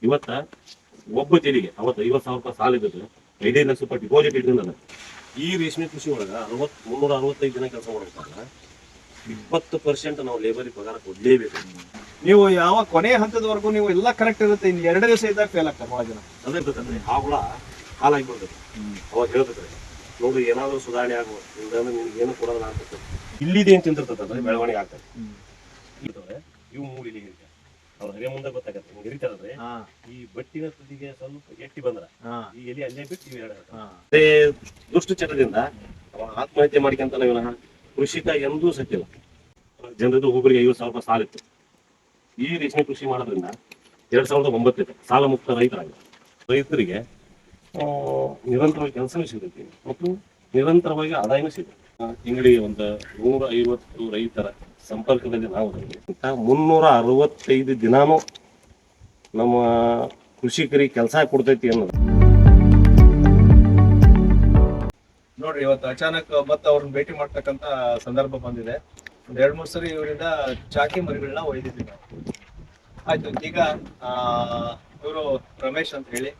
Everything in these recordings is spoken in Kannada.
ಇವತ್ತ ಒಬ್ಬ ತೆರಿಗೆ ಅವತ್ತು 50,000 ರೂಪಾಯಿ ಸಾಲ ಇದ್ದದ್ದು 5 ಲಕ್ಷ ರೂಪಾಯಿ ಡಿಪಾಸಿಟ್ ಇಟ್ಟಿದ್ದಲ್ಲ. ಈ ರೇಷ್ಮೆ ಕೃಷಿ ಒಳಗ 365 ದಿನ ಕೆಲಸ ಮಾಡ್ಬೇಕಲ್ಲ, 20% ನಾವು ಲೇಬರಿಗೆ ಪಗಾರ ಕೊಡ್ಲೇಬೇಕು. ನೀವು ಯಾವ ಕೊನೆಯ ಹಂತದವರೆಗೂ ನೀವು ಎಲ್ಲ ಕರೆಕ್ಟ್ ಇರುತ್ತೆ, ಇನ್ನು 2 ದಿವಸ ಇದ್ದಾಗ ಫೇಲ್ ಆಗ್ತಾರೆ ಬಹಳ ಜನ. ಅದೇ ಇರ್ತದೆ ಆ ಹುಳ ಹಾಲಾಗಿ ಬರ್ತದೆ. ಅವಾಗ ಹೇಳ್ತಾರೆ ನೋಡಿ ಏನಾದ್ರು ಸುಧಾರಣೆ ಆಗ್ಬೋದು, ಇಲ್ಲಾಂದ್ರೆ ನಿಮ್ಗೆ ಏನು ಕೊಡೋಲ್ಲ ಅಂತ. ಇಲ್ಲಿದೆ ಅಂತ ತಿಂತಿರ್ತದೆ, ಬೆಳವಣಿಗೆ ಆಗ್ತದೆ. ಇವು 3 ಇಲ್ಲಿ ಹಿಡಿತಾರೆ, ಅವ್ರ ಹರಿಯ ಮುಂದೆ ಗೊತ್ತಾಗತ್ತೆ. ಹಿಂಗೆ ಹಿಡಿತಾರದ್ರೆ ಈ ಬಟ್ಟಿನ ತುದಿಗೆ ಸ್ವಲ್ಪ ಎಟ್ಟಿ ಬಂದ್ರ ಈ ಎಲೆ ಅಲ್ಲೇ ಬಿಟ್ಟು ಇವು ಅದೇ ದುಷ್ಟ ಚಟದಿಂದ ಅವ ಆತ್ಮಹತ್ಯೆ ಮಾಡ್ಕೊಂತ ನಾವೇನ ಕೃಷಿಕ ಎಂದೂ ಸತ್ತಿಲ್ಲ. ಜನರದ್ದು ಒಬ್ಬರಿಗೆ 50,000 ರೂಪಾಯಿ ಸಾಲ ಇತ್ತು. ಈ ರೇಷ್ಮೆ ಕೃಷಿ ಮಾಡೋದ್ರಿಂದ 2009 ಸಾಲ ಮುಕ್ತ ರೈತರಿಗೆ ನಿರಂತರವಾಗಿ ಕೆಲಸನೂ ಸಿಗುತ್ತೆ ಮತ್ತು ನಿರಂತರವಾಗಿ ಆದಾಯನೂ ಸಿಗುತ್ತೆ. ತಿಂಗಳಿಗೆ ಒಂದು 150 ರೈತರ ಸಂಪರ್ಕದಲ್ಲಿ ನಾವು 365 ದಿನಾನೂ ನಮ್ಮ ಕೃಷಿಕರಿಗೆ ಕೆಲಸ ಕೊಡ್ತೈತಿ ಅನ್ನೋದು. ನೋಡ್ರಿ, ಇವತ್ತು ಅಚಾನಕ್ ಮತ್ತೆ ಅವ್ರನ್ನ ಭೇಟಿ ಮಾಡ್ತಕ್ಕಂತ ಸಂದರ್ಭ ಬಂದಿದೆ. ಒಂದ್ 2-3 ಸರಿ ಇವರಿಂದ ಚಾಕಿ ಮರಿಗಳನ್ನ ಒಯ್ದಿದ್ವಿ ನಾವು. ಆಯ್ತು, ಈಗ ಇವರು ರಮೇಶ್ ಅಂತ ಹೇಳಿ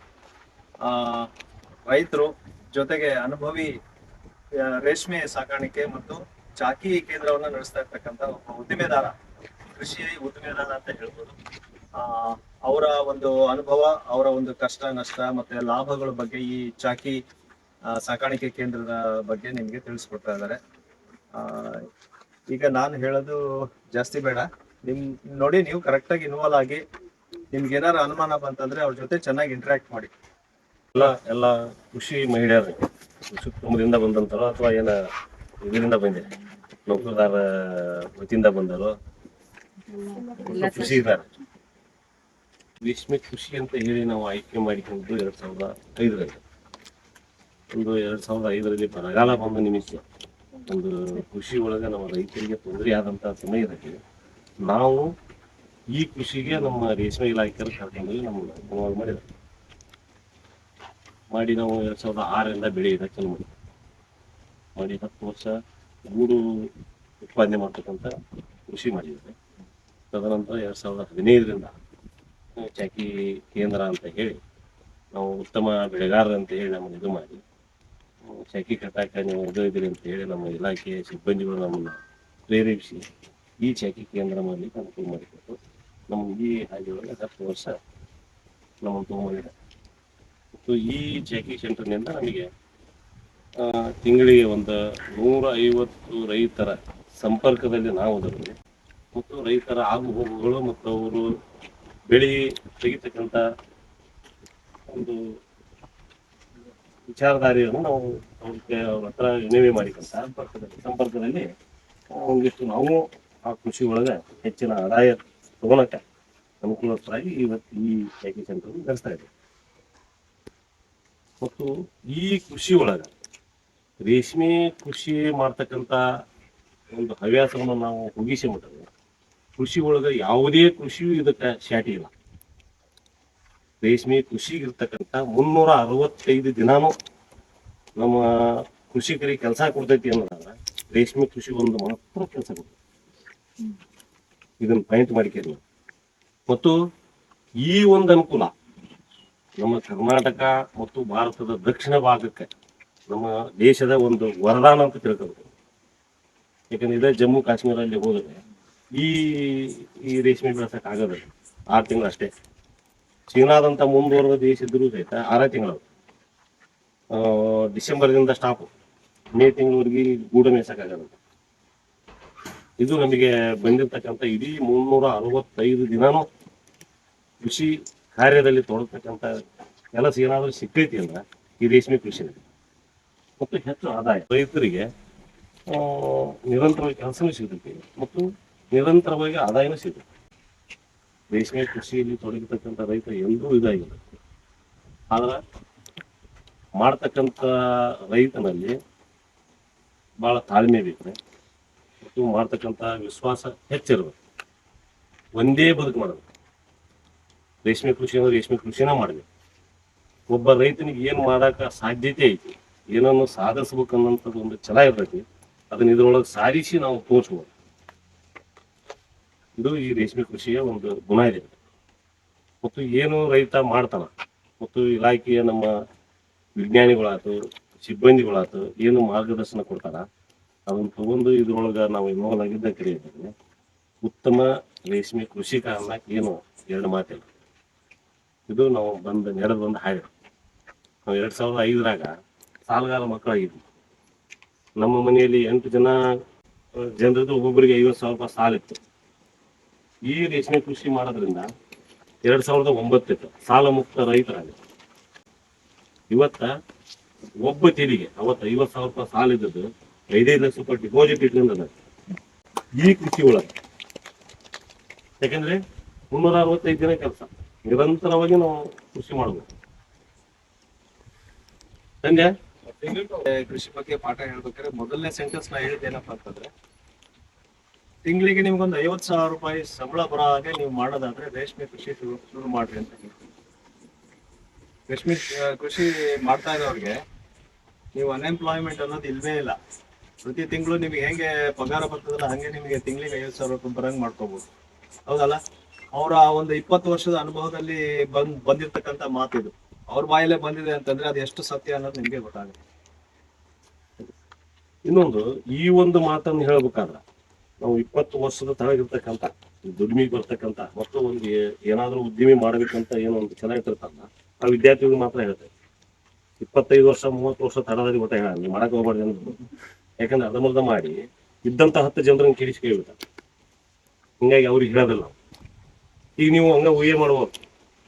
ರೈತರು ಜೊತೆಗೆ ಅನುಭವಿ ರೇಷ್ಮೆ ಸಾಕಾಣಿಕೆ ಮತ್ತು ಚಾಕಿ ಕೇಂದ್ರವನ್ನ ನಡೆಸ್ತಾ ಇರ್ತಕ್ಕಂಥ ಒಬ್ಬ ಉದ್ದಿಮೆದಾರ, ಕೃಷಿ ಉದ್ದಿಮೆದಾರ ಅಂತ ಹೇಳ್ಬೋದು. ಅವರ ಒಂದು ಅನುಭವ, ಅವರ ಒಂದು ಕಷ್ಟ ನಷ್ಟ ಮತ್ತೆ ಲಾಭಗಳ ಬಗ್ಗೆ ಈ ಚಾಕಿ ಸಾಕಾಣಿಕೆ ಕೇಂದ್ರದ ಬಗ್ಗೆ ನಿಮ್ಗೆ ತಿಳಿಸ್ಕೊಡ್ತಾ ಇದ್ದಾರೆ. ಈಗ ನಾನು ಹೇಳೋದು ಜಾಸ್ತಿ ಬೇಡ, ನೋಡಿ ನೀವು ಕರೆಕ್ಟಾಗಿ ಇನ್ವಾಲ್ವ್ ಆಗಿ ನಿಮ್ಗೆ ಏನಾರು ಅನುಮಾನ ಬಂತಂದ್ರೆ ಅವ್ರ ಜೊತೆ ಚೆನ್ನಾಗಿ ಇಂಟ್ರಾಕ್ಟ್ ಮಾಡಿ. ಎಲ್ಲ ಕೃಷಿ ಮಹಿಳೆಯರು ಕೃಷಿ ಕುಟುಂಬದಿಂದ ಬಂದಂತಾರೋ ಅಥವಾ ಏನ ಇದರಿಂದ ಬಂದಿದೆ ನೌಕರದಾರ ವತಿಯಿಂದ ಬಂದಾರೋ ಕೃಷಿ ಇದ್ದಾರೆ. ರೇಷ್ಮೆ ಕೃಷಿ ಅಂತ ಹೇಳಿ ನಾವು ಆಯ್ಕೆ ಮಾಡಿಕೊಂಡು 2005ರಲ್ಲಿ ಒಂದು 2005ರಲ್ಲಿ ಬರಗಾಲ ಬಂದ ನಿಮಿತ್ತ ಒಂದು ಕೃಷಿ ಒಳಗೆ ನಮ್ಮ ರೈತರಿಗೆ ತೊಂದರೆ ಆದಂತ ಸಮಯದಲ್ಲಿ ನಾವು ಈ ಕೃಷಿಗೆ ನಮ್ಮ ರೇಷ್ಮೆ ಇಲಾಖೆಯವರು ಕರ್ಕೊಂಡು ನಮ್ಮ ಮಾಡಿದ್ರು. ಮಾಡಿ ನಾವು 2006ರಿಂದ ಬೆಳೆ ಇದಕ್ಕೆ ಮಾಡಿ 10 ವರ್ಷ ಗೂಡು ಉತ್ಪಾದನೆ ಮಾಡ್ತಕ್ಕಂಥ ಕೃಷಿ ಮಾಡಿದ್ದಾರೆ. ತದನಂತರ 2015ರಿಂದ ಚಾಕಿ ಕೇಂದ್ರ ಅಂತ ಹೇಳಿ ನಾವು ಉತ್ತಮ ಬೆಳೆಗಾರರು ಅಂತ ಹೇಳಿ ನಮ್ಮನ್ನು ಇದು ಮಾಡಿ ಚಾಕಿ ಕಟ್ಟಾಕ ನೀವು ಇದ್ದೀರಿ ಅಂತ ಹೇಳಿ ನಮ್ಮ ಇಲಾಖೆ ಸಿಬ್ಬಂದಿಗಳು ನಮ್ಮನ್ನು ಪ್ರೇರೇಪಿಸಿ ಈ ಚಾಕಿ ಕೇಂದ್ರ ಮಾಡಲಿಕ್ಕೆ ಅನುಕೂಲ ಮಾಡಿಕೊಟ್ಟು ನಮ್ಗೆ ಈ ಹಾಗೆ 10 ವರ್ಷ ನಮ್ಮನ್ನು ತೊಗೊಂಡಿದ್ದಾರೆ. ಮತ್ತು ಈ ಚಾಕಿ ಸೆಂಟರ್ನಿಂದ ನಮಗೆ ತಿಂಗಳಿಗೆ ಒಂದು 150 ರೈತರ ಸಂಪರ್ಕದಲ್ಲಿ ನಾವು ಅದರಲ್ಲಿ ಮತ್ತು ರೈತರ ಆಗು ಹೋಗುಗಳು ಮತ್ತು ಅವರು ಬೆಳೆ ತೆಗಿತಕ್ಕಂಥ ಒಂದು ವಿಚಾರಧಾರೆಯನ್ನು ನಾವು ಅವ್ರ ಹತ್ರ ವಿನಿಮಯ ಮಾಡಿಕೊಂತ ಸಂಪರ್ಕದಲ್ಲಿ ಒಂದಿಷ್ಟು ನಾವು ಆ ಕೃಷಿ ಒಳಗೆ ಹೆಚ್ಚಿನ ಆದಾಯ ತಗೊಳಕ್ಕೆ ಅನುಕೂಲಕರವಾಗಿ ಇವತ್ತು ಈ ಚಾಕಿ ಸೆಂಟರ್ ನಡೆಸ್ತಾ ಇದ್ದೀವಿ. ಮತ್ತು ಈ ಕೃಷಿ ಒಳಗೆ ರೇಷ್ಮೆ ಕೃಷಿ ಮಾಡ್ತಕ್ಕಂಥ ಒಂದು ಹವ್ಯಾಸವನ್ನು ನಾವು ಮುಗಿಸಿಬಿಟ್ಟರೆ ಕೃಷಿ ಒಳಗೆ ಯಾವುದೇ ಕೃಷಿಯೂ ಇದಕ್ಕೆ ಶಾಟಿ ಇಲ್ಲ. ರೇಷ್ಮೆ ಕೃಷಿಗೆ ಇರ್ತಕ್ಕಂಥ 365 ದಿನಾನೂ ನಮ್ಮ ಕೃಷಿಕರಿಗೆ ಕೆಲಸ ಕೊಡ್ತೈತಿ ಅನ್ನೋದಾಗ ರೇಷ್ಮೆ ಕೃಷಿ ಒಂದು ಮಾತ್ರ ಕೆಲಸ ಕೊಡ್ತೈತಿ. ಇದನ್ನು ಪಾಯಿಂಟ್ ಮಾಡಿಕೊಂಡು ಮತ್ತು ಈ ಒಂದು ಅನುಕೂಲ ನಮ್ಮ ಕರ್ನಾಟಕ ಮತ್ತು ಭಾರತದ ದಕ್ಷಿಣ ಭಾಗಕ್ಕೆ ನಮ್ಮ ದೇಶದ ಒಂದು ವರದಾನ ಅಂತ ತಿಳ್ಕೊಬೇಕು. ಯಾಕಂದ್ರೆ ಇದೇ ಜಮ್ಮು ಕಾಶ್ಮೀರಲ್ಲಿ ಹೋದರೆ ಈ ರೇಷ್ಮೆ ಬೆಳೆಸಕ್ಕೆ ಆಗೋದಿಲ್ಲ, 6 ತಿಂಗಳು ಅಷ್ಟೇ. ಚೀನಾದಂಥ ಮುಂದುವರೆದ ದೇಶ ಇದ್ರೂ ಸಹಿತ 6 ತಿಂಗಳು, ಡಿಸೆಂಬರ್ದಿಂದ ಸ್ಟಾಪು, ಮೇ ತಿಂಗಳವರೆಗೆ ಗೂಡು ಮೇಯ್ಸಕ್ಕಾಗಲ್ಲ. ಇದು ನಮಗೆ ಬಂದಿರತಕ್ಕಂಥ ಇಡೀ 365 ದಿನಾನೂ ಕೃಷಿ ಕಾರ್ಯದಲ್ಲಿ ತೊಡಗತಕ್ಕಂಥ ಕೆಲಸ ಏನಾದರೂ ಸಿಕ್ಕೈತಿ ಅಂದ್ರೆ ಈ ರೇಷ್ಮೆ ಕೃಷಿನಲ್ಲಿ ಮತ್ತು ಹೆಚ್ಚು ಆದಾಯ ರೈತರಿಗೆ ನಿರಂತರವಾಗಿ ಕೆಲಸನೂ ಸಿಗುತ್ತೆ ಮತ್ತು ನಿರಂತರವಾಗಿ ಆದಾಯನೂ ಸಿಗುತ್ತೆ. ರೇಷ್ಮೆ ಕೃಷಿಯಲ್ಲಿ ತೊಡಗಿರ್ತಕ್ಕಂಥ ರೈತ ಎಂದೂ ಇದಾಗಿಲ್ಲ. ಆದ್ರೆ ಮಾಡ್ತಕ್ಕಂಥ ರೈತನಲ್ಲಿ ಭಾಳ ತಾಳ್ಮೆ ಬೇಕು ಮತ್ತು ಮಾಡ್ತಕ್ಕಂಥ ವಿಶ್ವಾಸ ಹೆಚ್ಚಿರ್ಬೇಕು. ಒಂದೇ ಬದುಕು ಮಾಡಬೇಕು. ರೇಷ್ಮೆ ಕೃಷಿ ಅಂದ್ರೆ ರೇಷ್ಮೆ ಕೃಷಿನ ಮಾಡಬೇಕು. ಒಬ್ಬ ರೈತನಿಗೆ ಏನು ಮಾಡೋಕೆ ಸಾಧ್ಯತೆ ಐತಿ, ಏನನ್ನು ಸಾಧಿಸ್ಬೇಕನ್ನೋಂಥದ್ದು ಒಂದು ಛಲ ಇರ್ತೈತಿ, ಅದನ್ನ ಇದ್ರೊಳಗೆ ಸಾಧಿಸಿ ನಾವು ತೋರಿಸ್ಬೋದು. ಇದು ಈ ರೇಷ್ಮೆ ಕೃಷಿಯ ಒಂದು ಗುಣ ಇದೆ. ಮತ್ತು ಏನು ರೈತ ಮಾಡ್ತಾನ ಮತ್ತು ಇಲಾಖೆಯ ನಮ್ಮ ವಿಜ್ಞಾನಿಗಳಾಯ್ತು ಸಿಬ್ಬಂದಿಗಳಾಯ್ತು ಏನು ಮಾರ್ಗದರ್ಶನ ಕೊಡ್ತಾರ ಅದನ್ನು ತಗೊಂಡು ಇದ್ರೊಳಗೆ ನಾವು ಇನ್ವಾಲ್ವ್ ಆಗಿದ್ದ ಕರೆಯಿದ್ದೇವೆ. ಉತ್ತಮ ರೇಷ್ಮೆ ಕೃಷಿಕ ಏನು ಎರಡು ಮಾತಿಲ್ಲ. ಇದು ನಾವು ನಡೆದು ಬಂದು ಹಾಗೆ ನಾವು 2005ರಾಗ ಸಾಲಗಾರ ಮಕ್ಕಳಾಗಿದ್ವಿ. ನಮ್ಮ ಮನೆಯಲ್ಲಿ 8 ಜನರದ್ದು ಒಬ್ಬೊಬ್ಬರಿಗೆ 50,000 ರೂಪಾಯಿ ಸಾಲ ಇತ್ತು. ಈ ರೇಷ್ಮೆ ಕೃಷಿ ಮಾಡೋದ್ರಿಂದ 2009 ಇತ್ತು ಸಾಲ ಮುಕ್ತ ರೈತರಾಗಿತ್ತು. ಇವತ್ತ ಒಬ್ಬ ತೆರಿಗೆ ಅವತ್ತು 50,000 ರೂಪಾಯಿ ಸಾಲ ಇದ್ದದ್ದು 5 ಲಕ್ಷ ರೂಪಾಯಿ ಡಿಪಾಸಿಟ್ ಇಟ್ಕೊಂಡ ಈ ಕೃಷಿ ಒಳಗೆ. ಯಾಕಂದ್ರೆ 365 ದಿನ ಕೆಲಸ ನಿರಂತರವಾಗಿ ನಾವು ಕೃಷಿ ಮಾಡಬೇಕು. ಸಂಜೆ ಕೃಷಿ ಬಗ್ಗೆ ಪಾಠ ಹೇಳ್ಬೇಕಾದ್ರೆ ಮೊದಲನೇ ಸೆಂಟೆನ್ಸ್ ನಾ ಹೇಳಿದ್ದೇನಪ್ಪ ಅಂತಂದ್ರೆ, ತಿಂಗಳಿಗೆ ನಿಮ್ಗೊಂದು 50,000 ರೂಪಾಯಿ ಸಂಬಳ ಬರೋ ಹಾಗೆ ನೀವು ಮಾಡೋದಾದ್ರೆ ರೇಷ್ಮೆ ಕೃಷಿ ಶುರು ಮಾಡ್ರಿ ಅಂತ ಹೇಳಿ. ರೇಷ್ಮೆ ಕೃಷಿ ಮಾಡ್ತಾ ಇರೋರಿಗೆ ನೀವು ಅನ್ಎಂಪ್ಲಾಯ್ಮೆಂಟ್ ಅನ್ನೋದು ಇಲ್ವೇ ಇಲ್ಲ. ಪ್ರತಿ ತಿಂಗಳು ನಿಮ್ಗೆ ಹೆಂಗೆ ಪಗಾರ ಬರ್ತದಲ್ಲ ಹಂಗೆ ನಿಮಗೆ ತಿಂಗಳಿಗೆ 50,000 ರೂಪಾಯಿ ಬರಂಗ್ ಮಾಡ್ಕೋಬಹುದು. ಹೌದಲ್ಲ? ಅವರ ಒಂದು 20 ವರ್ಷದ ಅನುಭವದಲ್ಲಿ ಬಂದಿರ್ತಕ್ಕಂಥ ಮಾತಿದು. ಅವ್ರ ಬಾಯಲ್ಲೇ ಬಂದಿದೆ ಅಂತಂದ್ರೆ ಅದು ಎಷ್ಟು ಸತ್ಯ ಅನ್ನೋದು ನಿಮ್ಗೆ ಗೊತ್ತಾಗುತ್ತೆ. ಇನ್ನೊಂದು ಈ ಒಂದು ಮಾತನ್ನು ಹೇಳ್ಬೇಕಾದ್ರ ನಾವು 20 ವರ್ಷದ ತಳಗಿರ್ತಕ್ಕಂಥ ದುಡಿಮೆಗೆ ಬರ್ತಕ್ಕಂಥ ಮತ್ತು ಒಂದು ಏನಾದ್ರೂ ಉದ್ಯಮಿ ಮಾಡ್ಬೇಕಂತ ಏನೋ ಒಂದು ಚೆನ್ನಾಗಿರ್ತಾರಲ್ಲ ಆ ವಿದ್ಯಾರ್ಥಿಗಳು ಮಾತ್ರ ಹೇಳ್ತೇವೆ. 25 ವರ್ಷ 30 ವರ್ಷ ತಡದಲ್ಲಿ ಗೊತ್ತ ಹೇಳ ನೀವು ಮಾಡಕ್ ಹೋಗ್ಬಾರ್ದು ಅನ್ನೋದು. ಯಾಕಂದ್ರೆ ಅರ್ಧಮರ್ಧ ಮಾಡಿ ಇದ್ದಂತ 10 ಜನರನ್ನ ಕೇಳಿಸಿ ಕೇಳ್ಬಿಡ್ತಾರೆ. ಹಿಂಗಾಗಿ ಅವ್ರಿಗೆ ಹೇಳೋದಿಲ್ಲ ನಾವು. ಈಗ ನೀವು ಹಂಗ ಊಹೆ ಮಾಡ್ಬೋದು,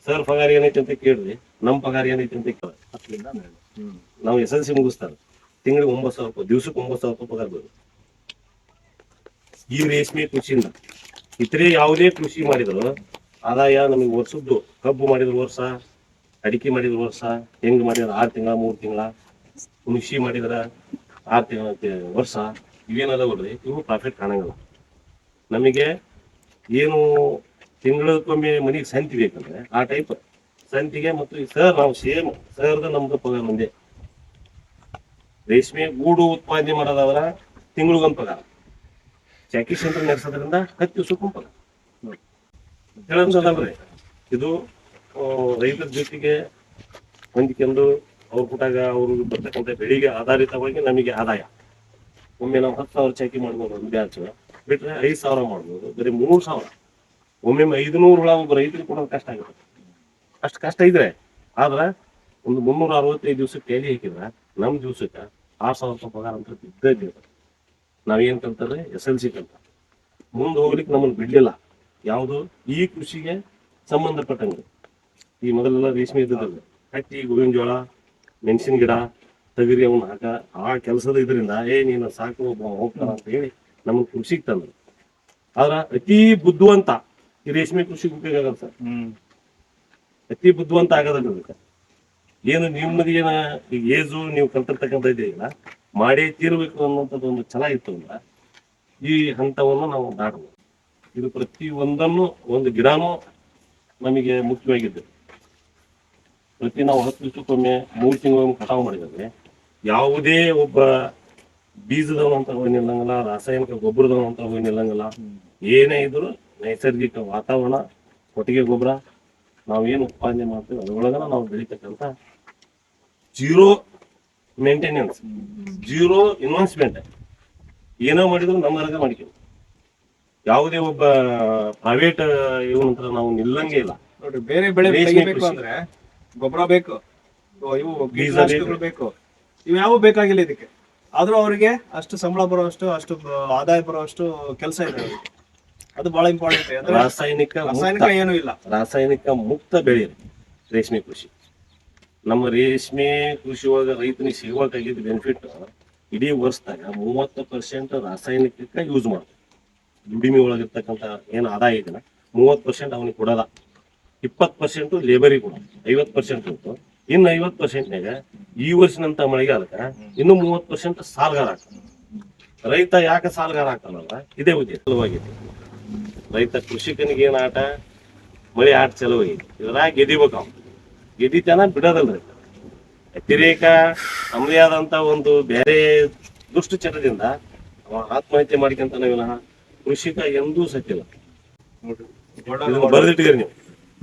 ಸರ್ ಪಗಾರ ಏನೈತಿ ಅಂತ ಕೇಳ್ರಿ, ನಮ್ಮ ಪಗಾರ ಏನೈತಿ ಅಂತ ಕೇಳ 10ರಿಂದ 12 ನಾವು SLC ಮುಗಿಸ್ತಾರೆ ತಿಂಗಳಿಗೆ 9,000 ರೂಪಾಯಿ, ದಿವ್ಸಕ್ಕೆ 9,000 ರೂಪಾಯಿ ಪಗಾರ ಬರೋದು. ಈ ರೇಷ್ಮೆ ಕೃಷಿಯಿಂದ ಇತರೆ ಯಾವುದೇ ಕೃಷಿ ಮಾಡಿದ್ರು ಆದಾಯ ನಮಗೆ ವರ್ಷದ್ದು, ಕಬ್ಬು ಮಾಡಿದ್ರು ವರ್ಷ, ಅಡಿಕೆ ಮಾಡಿದ್ರು ವರ್ಷ, ಹೆಂಗ್ ಮಾಡಿದ್ರೆ 6 ತಿಂಗಳ 3 ತಿಂಗಳ, ಕೃಷಿ ಮಾಡಿದ್ರ 6 ತಿಂಗಳ ವರ್ಷ, ಇವೇನದಾವಲ್ರಿ ಇವು ಪ್ರಾಫಿಟ್ ಕಾಣಂಗಿಲ್ಲ. ನಮಗೆ ಏನು ತಿಂಗಳಕ್ಕೊಮ್ಮೆ ಮನೆಗೆ ಸಂತಿ ಬೇಕಂದ್ರೆ ಆ ಟೈಪ್ ಸಂತಿಗೆ ಮತ್ತು ಸರ್ ನಾವು ಸೇಮ್ ಸರ್ದ ನಮ್ದು ಪಗಾರ ಮುಂದೆ. ರೇಷ್ಮೆ ಗೂಡು ಉತ್ಪಾದನೆ ಮಾಡೋದಾದ್ರ ತಿಂಗಳಿಗೊಂದು ಪಗಾರ, ಚಾಕಿ ಸೆಂಟರ್ ನಡೆಸೋದ್ರಿಂದ 10 ದಿವಸಕ್ಕೊಂದು ಪಗಾರ ಹೇಳಂತದಲ್ರಿ. ಇದು ರೈತರ ಜೊತೆಗೆ ಹೊಂದಿಕೊಂಡು ಅವ್ರ ಕೂಟಾಗ ಅವರು ಬರ್ತಕ್ಕಂಥ ಬೆಳೆಗೆ ಆಧಾರಿತವಾಗಿ ನಮಗೆ ಆದಾಯ. ಒಮ್ಮೆ ನಾವು 10,000 ಚಾಕಿ ಮಾಡ್ಬೋದು, ಒಂದು ಬ್ಯಾಚ್ ಬಿಟ್ರೆ 5,000 ಮಾಡ್ಬೋದು, ಬರೀ 3,000. ಒಮ್ಮೆ 500 ಹುಳ ಒಬ್ಬ ರೈತರಿಗೆ ಕೊಡೋದು ಕಷ್ಟ ಆಗುತ್ತೆ. ಅಷ್ಟು ಕಷ್ಟ ಇದ್ರೆ ಆದ್ರೆ ಒಂದು 365 ದಿವ್ಸಕ್ಕೆ ಟೇಲಿ ಹಾಕಿದ್ರೆ ನಮ್ಮ ದಿವ್ಸಕ್ಕೆ 6,000 ರೂಪಾಯಿ ಪಗಾರ ಅಂತ ಇದ್ದೇ. ನಾವೇನ್ ಕಲ್ತಾರೆ SLC ಕಲ್ತ ಮುಂದೆ ಹೋಗ್ಲಿಕ್ಕೆ ನಮ್ಮನ್ನು ಬಿಡ್ಲಿಲ್ಲ. ಯಾವುದು ಈ ಕೃಷಿಗೆ ಸಂಬಂಧಪಟ್ಟಂಗೆ ಈ ಮೊದಲೆಲ್ಲ ರೇಷ್ಮೆ ಇದ್ದದಲ್ಲ, ಹತ್ತಿ, ಗೋವಿನ ಜೋಳ, ಮೆಣಸಿನ ಗಿಡ, ತಗರಿ ಅವನ್ನ ಹಾಕ ಆ ಕೆಲಸದ ಇದರಿಂದ ನೀನು ಸಾಕು ಹೋಗ್ತಾರ ಅಂತ ಹೇಳಿ ನಮಗೆ ಕೃಷಿಗೆ ತಂದ್ರು. ಆದ್ರ ಅತಿ ಬುದ್ಧಿವಂತ ಈ ರೇಷ್ಮೆ ಕೃಷಿಗೆ ಉಪಯೋಗ ಆಗಲ್ಲ ಸರ್. ಅತಿ ಬುದ್ಧಿವಂತ ಆಗೋದಕ್ಕೆ ಏನು ನಿಮ್ಮದು ಏನ ಈಗ ಏಜು ನೀವು ಕಲ್ತಿರ್ತಕ್ಕಂಥ ಇದೆಯಲ್ಲ ಮಾಡೇ ತೀರ್ಬೇಕು ಅನ್ನೋಂಥದ್ದು ಒಂದು ಛಲ ಇತ್ತು ಅಂದ್ರೆ ಈ ಹಂತವನ್ನು ನಾವು ದಾಟಬಹುದು. ಇದು ಪ್ರತಿ ಒಂದನ್ನು ಒಂದು ಗಿಡನೂ ನಮಗೆ ಮುಖ್ಯವಾಗಿದ್ದು. ಪ್ರತಿ ನಾವು 10 ದಿವಸಕ್ಕೊಮ್ಮೆ 3 ತಿಂಗಳೊಮ್ಮೆ ಕಟಾವು ಮಾಡಿದ್ರೆ ಯಾವುದೇ ಒಬ್ಬ ಬೀಜದವನಂತ ಹೋಗಿ ನಿಲ್ಲಂಗಿಲ್ಲ, ರಾಸಾಯನಿಕ ಗೊಬ್ಬರದವನಂತ ಹೋಗಿ ನಿಲ್ಲಂಗಿಲ್ಲ. ಏನೇ ಇದ್ರು ನೈಸರ್ಗಿಕ ವಾತಾವರಣ, ಕೊಟ್ಟಿಗೆ ಗೊಬ್ಬರ ನಾವೇನು ಉತ್ಪಾದನೆ ಮಾಡ್ತೀವಿ ಅದರೊಳಗನ ನಾವು ಬೆಳಿತಕ್ಕಂಥ ಜೀರೋ ಮೇಂಟೆನೆನ್ಸ್, ಜೀರೋ ಇನ್ವೆಸ್ಟ್ಮೆಂಟ್. ಏನೋ ಮಾಡಿದ್ರು ನಮ್ಮ ಹೊರಗೆ ಮಾಡ್ತೀವಿ. ಯಾವುದೇ ಒಬ್ಬ ಪ್ರೈವೇಟ್ ಇವನಂತರ ನಾವು ನಿಲ್ಲಂಗೆ ಇಲ್ಲ. ನೋಡ್ರಿ, ಬೇರೆ ಬೆಳೆ ಬೆಳಿಬೇಕು ಅಂದ್ರೆ ಗೊಬ್ಬರ ಬೇಕು, ಇವು ಕೀಟನಾಶಕಗಳು ಬೇಕು, ಇವು ಯಾವ ಬೇಕಾಗಿಲ್ಲ ಇದಕ್ಕೆ. ಆದ್ರೂ ಅವರಿಗೆ ಅಷ್ಟು ಸಂಬಳ ಬರೋಷ್ಟು, ಅಷ್ಟು ಆದಾಯ ಬರೋಷ್ಟು ಕೆಲಸ ಇದೆ. ಅದು ಬಹಳ ಇಂಪಾರ್ಟೆಂಟ್. ಅಂದ್ರೆ ರಾಸಾಯನಿಕ ಏನೂ ಇಲ್ಲ, ರಾಸಾಯನಿಕ ಮುಕ್ತ ಬೆಳೆ ರೇಷ್ಮೆ ಕೃಷಿ. ನಮ್ಮ ರೇಷ್ಮೆ ಕೃಷಿ ಒಳಗ ರೈತನಿಗೆ ಸಿಗಬೇಕಾಗಿದ್ದ ಬೆನಿಫಿಟ್ ಇಡೀ ವರ್ಷದಾಗ 30% ರಾಸಾಯನಿಕಕ್ಕೆ ಯೂಸ್ ಮಾಡ್ತಾರೆ. ದುಡಿಮೆ ಒಳಗಿರ್ತಕ್ಕಂಥ ಏನು ಆದಾಯ ಇದೆಯಲ್ಲ 30% ಅವನಿಗೆ ಕೊಡೋದ, 20% ಲೇಬರಿಗೆ ಕೊಡೋದು, 50% ಇತ್ತು. ಇನ್ನು 50%ನಾಗ ಈ ವರ್ಷನಂತ ಮಳೆಗೆ ಅದಕ್ಕೆ ಇನ್ನು 30% ಸಾಲಗಾರ ಆಗ್ತಾನೆ. ರೈತ ಯಾಕೆ ಸಾಲಗಾರ ಆಗ್ತಾನಲ್ಲ, ಇದೇ ಉದ್ದೇಶವಾಗಿದೆ. ರೈತ ಕೃಷಿಕನಿಗೆ ಏನ್ ಆಟ, ಮಳೆ ಆಟ ಚಲೋವಾಗೈತಿ, ಇದ್ರಾಗ ಗೆದಿಬೇಕು. ಅವ್ನು ಗೆದಿತಾನ ಬಿಡೋದಲ್ರಿ. ಅತಿರೇಕ ನಮ್ಮದೇ ಆದಂತ ಒಂದು ಬೇರೆ ದುಷ್ಟಚಟದಿಂದ ಆತ್ಮಹತ್ಯೆ ಮಾಡ್ಕೊಂತ ವಿನಃ ಕೃಷಿಕ ಎಂದೂ ಸತ್ತಿಲ್ಲ. ಬರೆದಿಟ್ಟಿದ್ದೀರಿ ನೀವು.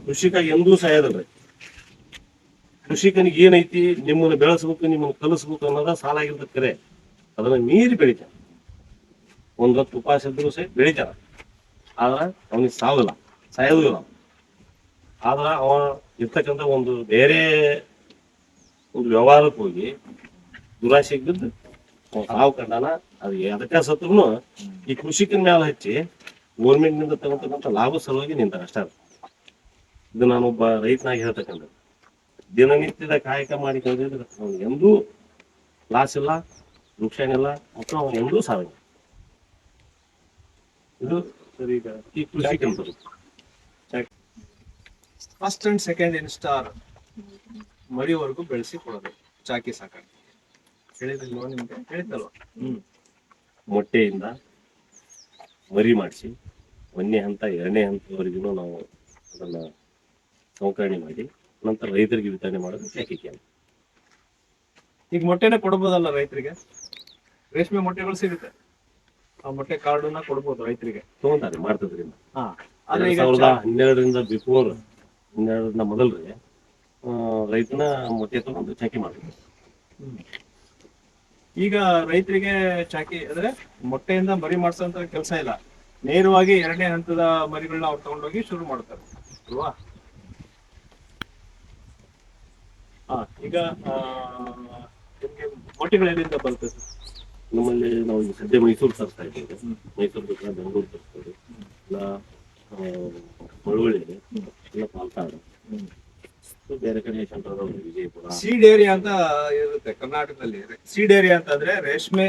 ಕೃಷಿಕ ಎಂದೂ ಸಾಯೋದಲ್ರಿ. ಕೃಷಿಕನಿಗೆ ಏನೈತಿ, ನಿಮ್ಮನ್ನ ಬೆಳೆಸ್ಬೇಕು, ನಿಮ್ಮನ್ನ ಕಲಿಸ್ಬೇಕು ಅನ್ನೋದ ಸಾಲಾಗಿರ್ತದೆ ಕರೆ. ಅದನ್ನ ಮೀರಿ ಬೆಳಿತಾನೆ. ಒಂದೊತ್ತು ಉಪವಾಸ ಇದ್ರೂ ಸಹ ಬೆಳಿತಾನ. ಆದ್ರ ಅವನಿಗೆ ಸಾವಲ್ಲ, ಸಾಯೋದಿಲ್ಲ. ಆದ್ರ ಅವ ಇರ್ತಕ್ಕಂಥ ಒಂದು ಬೇರೆ ಒಂದು ವ್ಯವಹಾರಕ್ಕೆ ಹೋಗಿ ದುರಾಸೆಗೆ ಬಿದ್ದು ಸಾವು ಕಂಡಾನ. ಅದು ಎದಕ್ಕ ಸತ್ರು ಈ ಕೃಷಿಕನ ಮ್ಯಾಲ ಹಚ್ಚಿ ಗೋರ್ಮೆಂಟ್ ನಿಂದ ತಗೊಂತಕ್ಕಂಥ ಲಾಭ ಸಲುವಾಗಿ ನಿಂತಾರ ಅಷ್ಟ. ಇದು ನಾನೊಬ್ಬ ರೈತನಾಗಿ ಹೇಳ್ತಕ್ಕಂಥದ್ದು. ದಿನನಿತ್ಯದ ಕಾಯಕ ಮಾಡಿ ಕಳೆದಿದ್ರೆ ಅವ್ನು ಎಂದೂ ಲಾಸ್ ಇಲ್ಲ, ನುಕ್ಸಾನ್ ಇಲ್ಲ, ಮತ್ತು ಅವನು ಎಂದೂ ಸಾವಿಲ್ಲ. ಇದು ಸರಿ. ಈಗ ಈ ಕೃಷಿಕಂತರು ಫಸ್ಟ್ ಅಂಡ್ ಸೆಕೆಂಡ್ ಇನ್ಸ್ಟಾರ್ ಮರಿವರೆಗೂ ಬೆಳೆಸಿ ಕೊಡೋದು ಚಾಕಿ ಸಾಕಾಣಿಕೆ. ಹೇಳಿದಿಲ್ವ ನಿಮ್ಗೆ? ಹೇಳಿದ್ದಲ್ವ? ಮೊಟ್ಟೆಯಿಂದ ಮರಿ ಮಾಡಿಸಿ 1ನೇ ಹಂತ 2ನೇ ಹಂತದವರೆಗೂ ನಾವು ಅದನ್ನ ಸಂಸ್ಕರಣೆ ಮಾಡಿ ನಂತರ ರೈತರಿಗೆ ವಿತರಣೆ ಮಾಡೋದು ಚಾಕಿ ಕೇಂದ್ರ. ಈಗ ಮೊಟ್ಟೆನೇ ಕೊಡ್ಬೋದಲ್ಲ ರೈತರಿಗೆ? ರೇಷ್ಮೆ ಮೊಟ್ಟೆಗಳು ಸಿಗುತ್ತೆ, ಆ ಮೊಟ್ಟೆ ಕಾರ್ಡನ್ನ ಕೊಡ್ಬೋದು ರೈತರಿಗೆ. ತಗೊಂತಾರೆ, ಮಾಡ್ತದ್ರಿಂದ. ಆದ್ರೆ ಈಗ 2012ರಿಂದ ಬಿಫೋರ್ 12ರಿಂದ ಮೊದಲ್ರಿ ರೈತನ ಮೊಟ್ಟೆ ತಗೊಂಡು ಚಾಕಿ ಮಾಡ್ಬೇಕು. ಈಗ ರೈತರಿಗೆ ಚಾಕಿ ಅಂದ್ರೆ ಮೊಟ್ಟೆಯಿಂದ ಮರಿ ಮಾಡಿಸೋಂತ ಕೆಲಸ ಇಲ್ಲ, ನೇರವಾಗಿ 2ನೇ ಹಂತದ ಮರಿಗಳನ್ನ ಅವ್ರು ತಗೊಂಡೋಗಿ ಶುರು ಮಾಡ್ತಾರೆ ಅಲ್ವಾ? ಈಗ ನಿಮ್ಗೆ ಮೊಟ್ಟೆಗಳು ಎಲ್ಲಿಂದ ಬರ್ತದೆ? ನಮ್ಮಲ್ಲಿ ನಾವು ಈಗ ಸದ್ಯ ಮೈಸೂರು ತರಿಸ್ತಾ ಇದ್ದೀವಿ. ಮೈಸೂರು ಬಿಟ್ಟರೆ ಬೆಂಗಳೂರು ತರಿಸ್ತೀವಿ, ಇಲ್ಲ ಮಳವಳ್ಳಿ, ಇಲ್ಲ ಪಾಲ್ಕಾಡು, ಬೇರೆ ಕಡೆ ಸೆಂಟ್ರಲ್ ವಿಜಯಪುರ. ಸೀಡ್ ಏರಿಯಾ ಅಂತ ಇರುತ್ತೆ ಕರ್ನಾಟಕದಲ್ಲಿ. ಸೀಡ್ ಏರಿಯಾ ಅಂತಂದ್ರೆ ರೇಷ್ಮೆ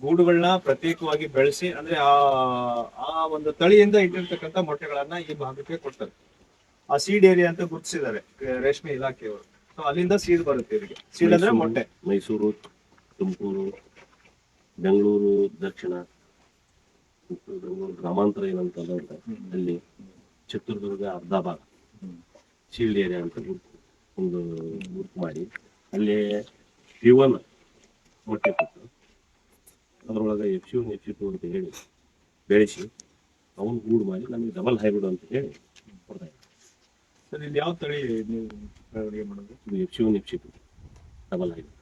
ಗೂಡುಗಳನ್ನ ಪ್ರತ್ಯೇಕವಾಗಿ ಬೆಳೆಸಿ, ಅಂದ್ರೆ ಆ ಒಂದು ತಳಿಯಿಂದ ಇಟ್ಟಿರ್ತಕ್ಕಂಥ ಮೊಟ್ಟೆಗಳನ್ನ ಈ ಭಾಗಕ್ಕೆ ಕೊಡ್ತಾರೆ. ಆ ಸೀಡ್ ಏರಿಯಾ ಅಂತ ಗುರುತಿಸಿದ್ದಾರೆ ರೇಷ್ಮೆ ಇಲಾಖೆಯವರು. ಸೊ ಅಲ್ಲಿಂದ ಸೀಡ್ ಬರುತ್ತೆ ಇವರಿಗೆ. ಸೀಡ್ ಅಂದ್ರೆ ಮೊಟ್ಟೆ. ಮೈಸೂರು, ತುಮಕೂರು, ಬೆಂಗಳೂರು ದಕ್ಷಿಣ, ಬೆಂಗಳೂರು ಗ್ರಾಮಾಂತರ ಏನಂತ ಅಲ್ಲಿ, ಚಿತ್ರದುರ್ಗ ಅರ್ಧ ಭಾಗ ಶೀಲ್ಡ್ ಏರಿಯಾ ಅಂತ ಒಂದು ಗುರುತು ಮಾಡಿ ಅಲ್ಲಿ P1 ಮೊಟ್ಟೆ ಕೊಟ್ಟು ಅದರೊಳಗೆ FC1 FC2 ಅಂತ ಹೇಳಿ ಬೆಳೆಸಿ ಅವನು ಗೂಡು ಮಾಡಿ ನಮಗೆ ಡಬಲ್ ಹೈಬ್ರಿಡ್ ಅಂತ ಹೇಳಿ ಕೊಡ್ತಾ ಇದ್ದೀವಿ. ಸರ್, ಇಲ್ಲಿ ಯಾವ ತಳಿ ನೀವು ಬೆಳವಣಿಗೆ ಮಾಡೋದು? ಇದು FC1 FC2 ಡಬಲ್ ಹೈಬ್ರಿಡ್.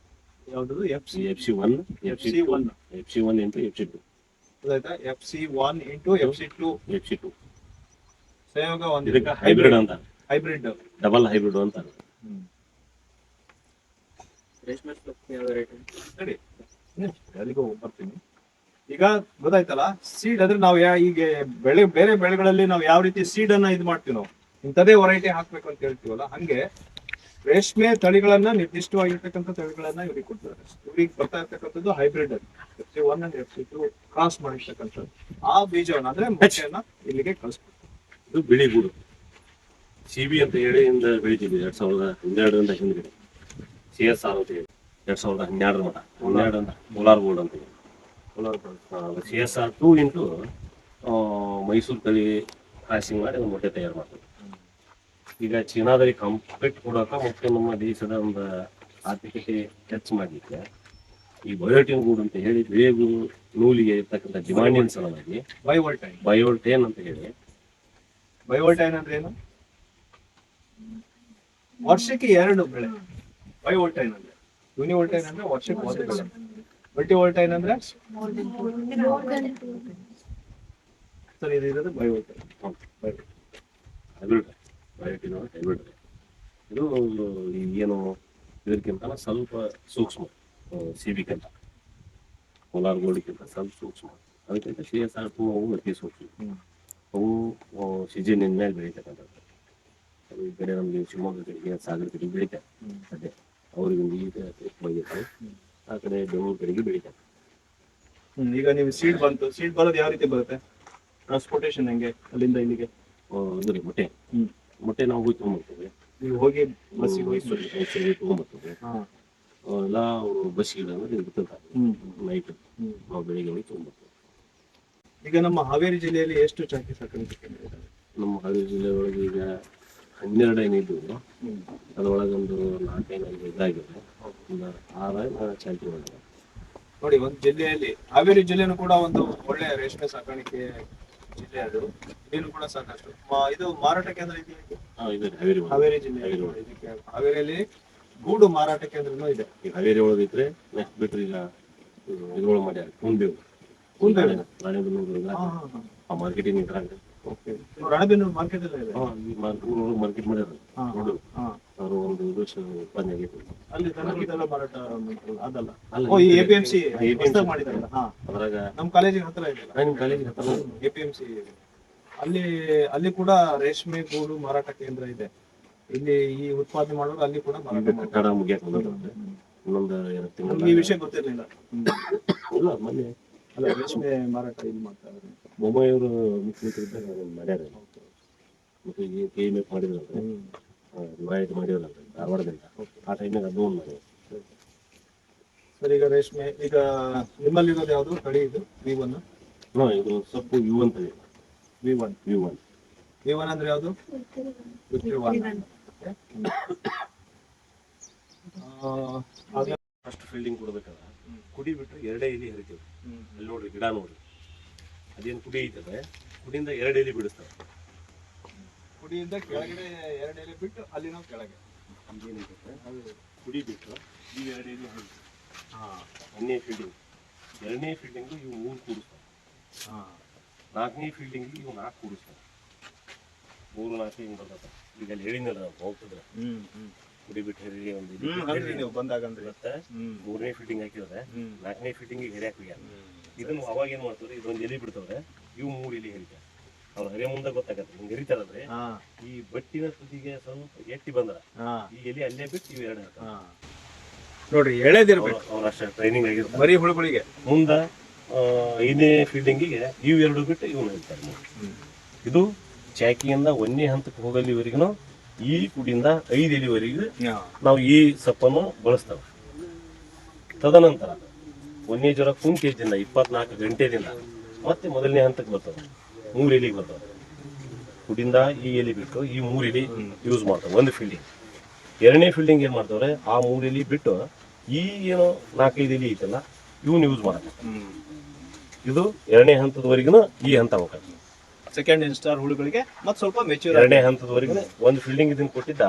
ಯಾವ್ದು? FC1 FC1 into FC2. ಅದಾಯ್ತಾ? FC1 into FC2 ಸಂಯೋಗ ಒಂದು. ಇದಕ್ಕೆ ಹೈಬ್ರಿಡ್ ಅಂತ, ಹೈಬ್ರಿಡ್, ಡಬಲ್ ಹೈಬ್ರಿಡ್ ಅಂತ. ಸರಿ, ಅಲ್ಲಿಗೂ ಬರ್ತೀನಿ. ಈಗ ಗೊತ್ತಾಯ್ತಲ್ಲ, ಸೀಡ್ ಅಂದ್ರೆ ನಾವು ಈಗ ಬೇರೆ ಬೆಳೆಗಳಲ್ಲಿ ನಾವು ಯಾವ ರೀತಿ ಸೀಡ್ ಅನ್ನ ಇದು ಮಾಡ್ತೀವಿ, ನಾವು ಇಂಥದೇ ವೆರೈಟಿ ಹಾಕ್ಬೇಕು ಅಂತ ಹೇಳ್ತೀವಲ್ಲ, ಹಂಗೆ ರೇಷ್ಮೆ ತಳಿಗಳನ್ನ ನಿರ್ದಿಷ್ಟವಾಗಿರ್ತಕ್ಕಂಥ ತಳಿಗಳನ್ನ ಇವ್ರಿಗೆ ಕೊಡ್ತಾರೆ. ಇವ್ರಿಗೆ ಬರ್ತಾ ಇರ್ತಕ್ಕಂಥದ್ದು hybrid FC1 and FC2 cross ಮಾಡಿರ್ತಕ್ಕಂಥದ್ದು. ಆ ಬೀಜವನ್ನ ಅಂದ್ರೆ ಮೊಟ್ಟೆಯನ್ನ ಇಲ್ಲಿಗೆ ಕಳಿಸ್ಬೇಕು. ಇದು ಬಿಳಿ ಗೂಡು CB ಅಂತ ಹೇಳಿ ಬೆಳಿತಿದ್ವಿ 2012ರಿಂದ ಹಿಂದ್ಗಡೆ. CSR ಅಂತ ಹೇಳಿ 2012 ಮಟ 12 ಅಂತ ಕೋಲಾರ್ ಬೋರ್ಡ್ ಅಂತ ಹೇಳಿ. CSR 2 into ಮೈಸೂರು ತಳಿ ಕ್ರಾಸಿಂಗ್ ಮಾಡಿ ಒಂದು ಮೊಟ್ಟೆ ತಯಾರು ಮಾಡ್ತೀವಿ. ಈಗ ಚೀನಾದಲ್ಲಿ ಕಂಪ್ಲೀಟ್ ಕೊಡೋಕೆ ಮತ್ತು ನಮ್ಮ ದೇಶದ ಒಂದು ಆರ್ಥಿಕತೆ ಹೆಚ್ಚು ಮಾಡಲಿಕ್ಕೆ ಈ ಬಯೋಟಿನ್ ಗೂಡು ಅಂತ ಹೇಳಿ ಬೇಗು ನೂಲಿಗೆ ಇರ್ತಕ್ಕಂಥ ಡಿಮಾಂಡಿನ ಸಲುವಾಗಿ ಬಯೋಟೇನ್ ಅಂತ ಹೇಳಿ. ಬಯೋವೋಲ್ಟೈನ್ ಅಂದ್ರೆ ಏನು? ವರ್ಷಕ್ಕೆ 2 ಬೆಳೆ. ಬಯೋವೋಲ್ಟೈನ್ ಅಂದ್ರೆ, ಯೂನಿವೋಲ್ಟೈನ್ ಅಂದ್ರೆ ವರ್ಷಕ್ಕೆ 1 ಬೆಳೆ. ಮಲ್ಟಿವೋಲ್ಟೈನ್ ಅಂದ್ರೆ ಸರ್ ಇದು ಬಯೋವೋಲ್ಟೈನ್. Hybrid biotin hybrid. ಇದು ಏನು ಇದಕ್ಕಿಂತ ಸ್ವಲ್ಪ ಸೂಕ್ಷ್ಮ, CBಕ್ಕಿಂತ ಕೋಲಾರ್ ಗೋಲ್ಡ್ಗಿಂತ ಸ್ವಲ್ಪ ಸೂಕ್ಷ್ಮ. ಅದಕ್ಕಿಂತ CSR 2 ಅವು ಅತಿ ಸೂಕ್ಷ್ಮ. ಅವು ಸೀಸನ್ ಮೇಲೆ ಬೆಳೀತಕ್ಕಂಥದ್ದು. ಅದು ಈ ಕಡೆ ನಮಗೆ ಶಿವಮೊಗ್ಗ ಕಡೆಗೆ ಸಾಗರ ಕಡೆಗೆ ಬೆಳಿತಾರೆ ಸದ್ಯ. ಅವ್ರಿಗೆ ಒಂದು ಈಗ ಹೋಗಿರ್ತಾರೆ, ಆ ಕಡೆ ಬೆಂಗಳೂರು ಕಡೆಗೆ ಬೆಳಿತಾರೆ. ಈಗ ನೀವು ಸೀಡ್ ಬಂತು, ಸೀಡ್ ಬರೋದು ಯಾವ ರೀತಿ ಬರುತ್ತೆ? ಟ್ರಾನ್ಸ್ಪೋರ್ಟೇಷನ್ ಹೆಂಗೆ ಅಲ್ಲಿಂದ ಇಲ್ಲಿಗೆ? ಅಂದ್ರೆ ಮೊಟ್ಟೆ ನಾವು ಹೋಗಿ ತೊಗೊಂಡ್ಬರ್ತೇವೆ. ನೀವು ಹೋಗಿ ಬಸ್ಸಿಗೆ ಹೋಗಿ ತೊಗೊಂಡ್ಬರ್ತೇವೆ. ಎಲ್ಲ ಅವರು ಬಸ್ಸಿಗೆ ಇರ್ತಾರೆ ನೈಟ್. ನಾವು ಬೆಳಿಗ್ಗೆ ಹೋಗಿ ತೊಗೊಂಡ್ಬರ್ತೇವೆ. ಈಗ ನಮ್ಮ ಹಾವೇರಿ ಜಿಲ್ಲೆಯಲ್ಲಿ ಎಷ್ಟು ಚಾಕಿ ಸಾಕಾಣಿಕೆ ಕೇಂದ್ರ ಇದ್ದಾವೆ? ನಮ್ಮ ಹಾವೇರಿ ಜಿಲ್ಲೆ ಒಳಗೆ ಈಗ 12 ಏನಿದ್ವು, ಅದರೊಳಗೆ ಒಂದು 4-5 ಇದಾಗಿದೆ. ಒಂದು 6 ಚಾಕಿ ಒಳಗೆ ನೋಡಿ, ಒಂದು ಜಿಲ್ಲೆಯಲ್ಲಿ ಹಾವೇರಿ ಜಿಲ್ಲೆನೂ ಕೂಡ ಒಂದು ಒಳ್ಳೆ ರೇಷ್ಮೆ ಸಾಕಾಣಿಕೆ ಜಿಲ್ಲೆ ಅದು. ಇಲ್ಲಿನೂ ಕೂಡ ಸಾಕಷ್ಟು ಇದು ಮಾರಾಟ ಕೇಂದ್ರ ಇದೆಯಾ? ಇದು ಹಾವೇರಿ ಹಾವೇರಿ ಜಿಲ್ಲೆ. ಇದಕ್ಕೆ ಹಾವೇರಿಯಲ್ಲಿ ಗೂಡು ಮಾರಾಟ ಕೇಂದ್ರನೂ ಇದೆ. ಈಗ ಹಾವೇರಿ ಒಳಗೆ ಇದ್ರೆ ನೆಕ್ಸ್ಟ್ ಬಿಟ್ರೆ ಈಗ ಇದ್ರೊಳಗೆ ಮಾಡ್ಯಾರ ಕುಂಬೇವು ರಾಣೆಬೆನ್ನೂರು ಆ ಮಾರ್ಕೆಟಿಂಗ್ ಇದ್ರಾಗ ರಾಣೆಬೆನ್ನೂರು ಮಾರ್ಕೆಟ್ ಎಲ್ಲ ಇದೆ. ಮಾರ್ಕೆಟ್ ಮಾಡ್ಯಾರ ನೋಡು ಅವರು ಒಂದು ವರ್ಷ ಉತ್ಪಾದನೆ ಆಗೈತಿ ಅಲ್ಲಿ ದನಗಳ ಮಾರಾಟ ಅದಲ್ಲ. ಅಲ್ಲ, ಓ, ಈ APMC ಮಾಡಿದಾರಲ್ಲ, ಅದ್ರಾಗ ನಮ್ಮ ಕಾಲೇಜಿಗೆ ಹತ್ರ ಇದೆ. ನಿಮ್ ಕಾಲೇಜ್ ಹತ್ರ APMC ಅಲ್ಲಿ ಕೂಡ ರೇಷ್ಮೆ ಗೂಡು ಮಾರಾಟ ಕೇಂದ್ರ ಇದೆ. ಇಲ್ಲಿ ಈ ಉತ್ಪಾದನೆ ಮಾಡೋರು ಅಲ್ಲಿ ಕೂಡ ಮಾರಾಟ ಮಾಡ್ತಾರೆ. ಕನ್ನಡ ಮುಗಿಯಕ್ಕೆ ಇನ್ನೊಂದು 2 ತಿಂಗಳು ಈ ವಿಷಯ ಗೊತ್ತಿರ್ಲಿಲ್ಲ. ಇಲ್ಲ ಮೊನ್ನೆ ಅಲ್ಲ, ರೇಷ್ಮೆ ಮಾರಾಟ ಇಲ್ಲಿ ಮಾಡ್ತಾರೆ. ಬೊಮ್ಮಾಯಿಯವರು ಮುಖ್ಯಮಂತ್ರಿ ಇದ್ದಾಗ ಮಾಡ್ಯಾರ. ಮತ್ತೆ ಈ KMF ಮಾಡಿದ್ರಲ್ರಿ, ರಿವಾಯತ್ ಮಾಡಿದ್ರಲ್ರಿ ಧಾರವಾಡದಿಂದ, ಆ ಟೈಮಿಗೆ ಅದು ಒಂದು ಮಾಡಿದ್ರು. ಸರ್, ಈಗ ರೇಷ್ಮೆ ಈಗ ನಿಮ್ಮಲ್ಲಿ ಇರೋದು ಯಾವುದು ತಳಿ? ಇದು V1? ಇದು ಸೊಪ್ಪು U ಅಂತ ಇದೆ. V1 ಅಂದ್ರೆ ಯಾವುದು? ಫಸ್ಟ್ ಫೀಲ್ಡಿಂಗ್ ಕೊಡ್ಬೇಕಾದ್ರೆ ಕುಡಿ ಬಿಟ್ರೆ 2 ಎಲೆ ಹರಿತೀವಿ. ಅಲ್ಲಿ ನೋಡ್ರಿ ಗಿಡ ನೋಡ್ರಿ, ಅದೇನು ಕುಡಿ ಐತದೆ, ಕುಡಿಯಿಂದ 2 ಎಲೆ ಬಿಡಿಸ್ತಾರೆ. ಕುಡಿಯಿಂದ ಕೆಳಗಡೆ 2 ಎಲೆ ಬಿಟ್ಟು ಅಲ್ಲಿ ನಾವು ಕೆಳಗೆ ಏನೈತೆ ಕುಡಿ ಬಿಟ್ಟು ಈ 2 ಎಲೆ ಹರಿತೀವಿ. 1ನೇ ಫೀಲ್ಡಿಂಗ್, 2ನೇ ಫೀಲ್ಡಿಂಗು ಇವು 3 ಕೂಡಿಸ್ತಾರೆ. 4ನೇ ಫೀಲ್ಡಿಂಗ್ ಇವು 4 ಕೂಡಿಸ್ತಾರೆ. 3, 4 ಹಿಂಗೆ ಬರ್ತದೆ. ಈಗ ಅಲ್ಲಿ ಹೇಳಿದ್ನಲ್ಲ ನಾವು ಹೋಗ್ತಿದ್ರೆ ಕುಡಿ ಬಿಟ್ಟು ಹೆರಿ ಒಂದು ನೀವು ಬಂದಾಗ ಅಂದ್ರೆ ಮತ್ತೆ 3ನೇ ಫೀಲ್ಡಿಂಗ್ ಹಾಕಿದ್ರೆ 4ನೇ ಫೀಲ್ಡಿಂಗಿಗೆ ಹೆರಿ ಹಾಕಿದ್ದಾರೆ. ಇದನ್ನು ಅವಾಗ ಏನು ಮಾಡ್ತಾರೆ, ಇದೊಂದು ಎಲೆ ಬಿಡ್ತವ್ರೆ, ಇವು 3 ಎಲೆ ಹರಿತಾರೆ. ಅವ್ರು ಹರಿಯ ಮುಂದೆ ಗೊತ್ತಾಗತ್ತೆ ಹಿಂಗೆ ಹರಿತಾರಲ್ರಿ, ಈ ಬಟ್ಟಿನ ತುದಿಗೆ ಸ್ವಲ್ಪ ಎಟ್ಟಿ ಬಂದ್ರ ಈ ಎಲೆ ಅಲ್ಲೇ ಬಿಟ್ಟು ಇವು 2 ಹಾಕ್ತಾರೆ ನೋಡ್ರಿ. ಎಳೆದಿರ್ಬೇಕು, ಅವ್ರ ಅಷ್ಟೇ ಟ್ರೈನಿಂಗ್ ಆಗಿರ್ತಾರೆ. ಬರೀ ಹುಳುಗಳಿಗೆ ಮುಂದೆ 5ನೇ ಫೀಲ್ಡಿಂಗಿಗೆ ಇವು 2 ಬಿಟ್ಟು ಇವನು ಹೇಳ್ತಾರೆ. ಇದು ಚಾಕಿಯಿಂದ 1ನೇ ಹಂತಕ್ಕೆ ಹೋಗಲಿವರೆಗೂ ಈ ಕುಡಿಯಿಂದ 5 ಎಲೆವರೆಗೂ ನಾವು ಈ ಸೊಪ್ಪನ್ನು ಬಳಸ್ತೇವೆ. ತದನಂತರ 1ನೇ ಜ್ವರ ಕುಂತಿದ್ದಿಂದ 24 ಗಂಟೆದಿಂದ ಮತ್ತೆ ಮೊದಲನೇ ಹಂತಕ್ಕೆ ಬರ್ತದೆ, 3 ಎಲೆಗೆ ಬರ್ತದೆ. ಕುಡಿಯಿಂದ ಈ ಎಲೆ ಬಿಟ್ಟು ಈ 3 ಎಲೆ ಯೂಸ್ ಮಾಡ್ತವೆ ಒಂದು ಫೀಲ್ಡಿಂಗ್. 2ನೇ ಫೀಲ್ಡಿಂಗ್ ಏನು ಮಾಡ್ತವ್ರೆ, ಆ 3 ಎಲೆ ಬಿಟ್ಟು ಈ ಏನು 4-5 ಎಲೆ ಐತಲ್ಲ ಇವನ್ನ ಯೂಸ್ ಮಾಡ್ತಾರೆ. ಇದು 2ನೇ ಹಂತದವರೆಗೂ ಈ ಹಂತ ಹೋಗ್ತದೆ. ಸೆಕೆಂಡ್ ಇನ್ಸ್ಟಾರ್ ಹುಳುಗಳಿಗೆ ಮತ್ತೆ ಸ್ವಲ್ಪ ಮೆಚೂರ್ 2ನೇ ಹಂತದವರೆಗೂ ಒಂದು ಫೀಲ್ಡಿಂಗ್ ಇದನ್ನ ಕೊಟ್ಟಿದ್ದ.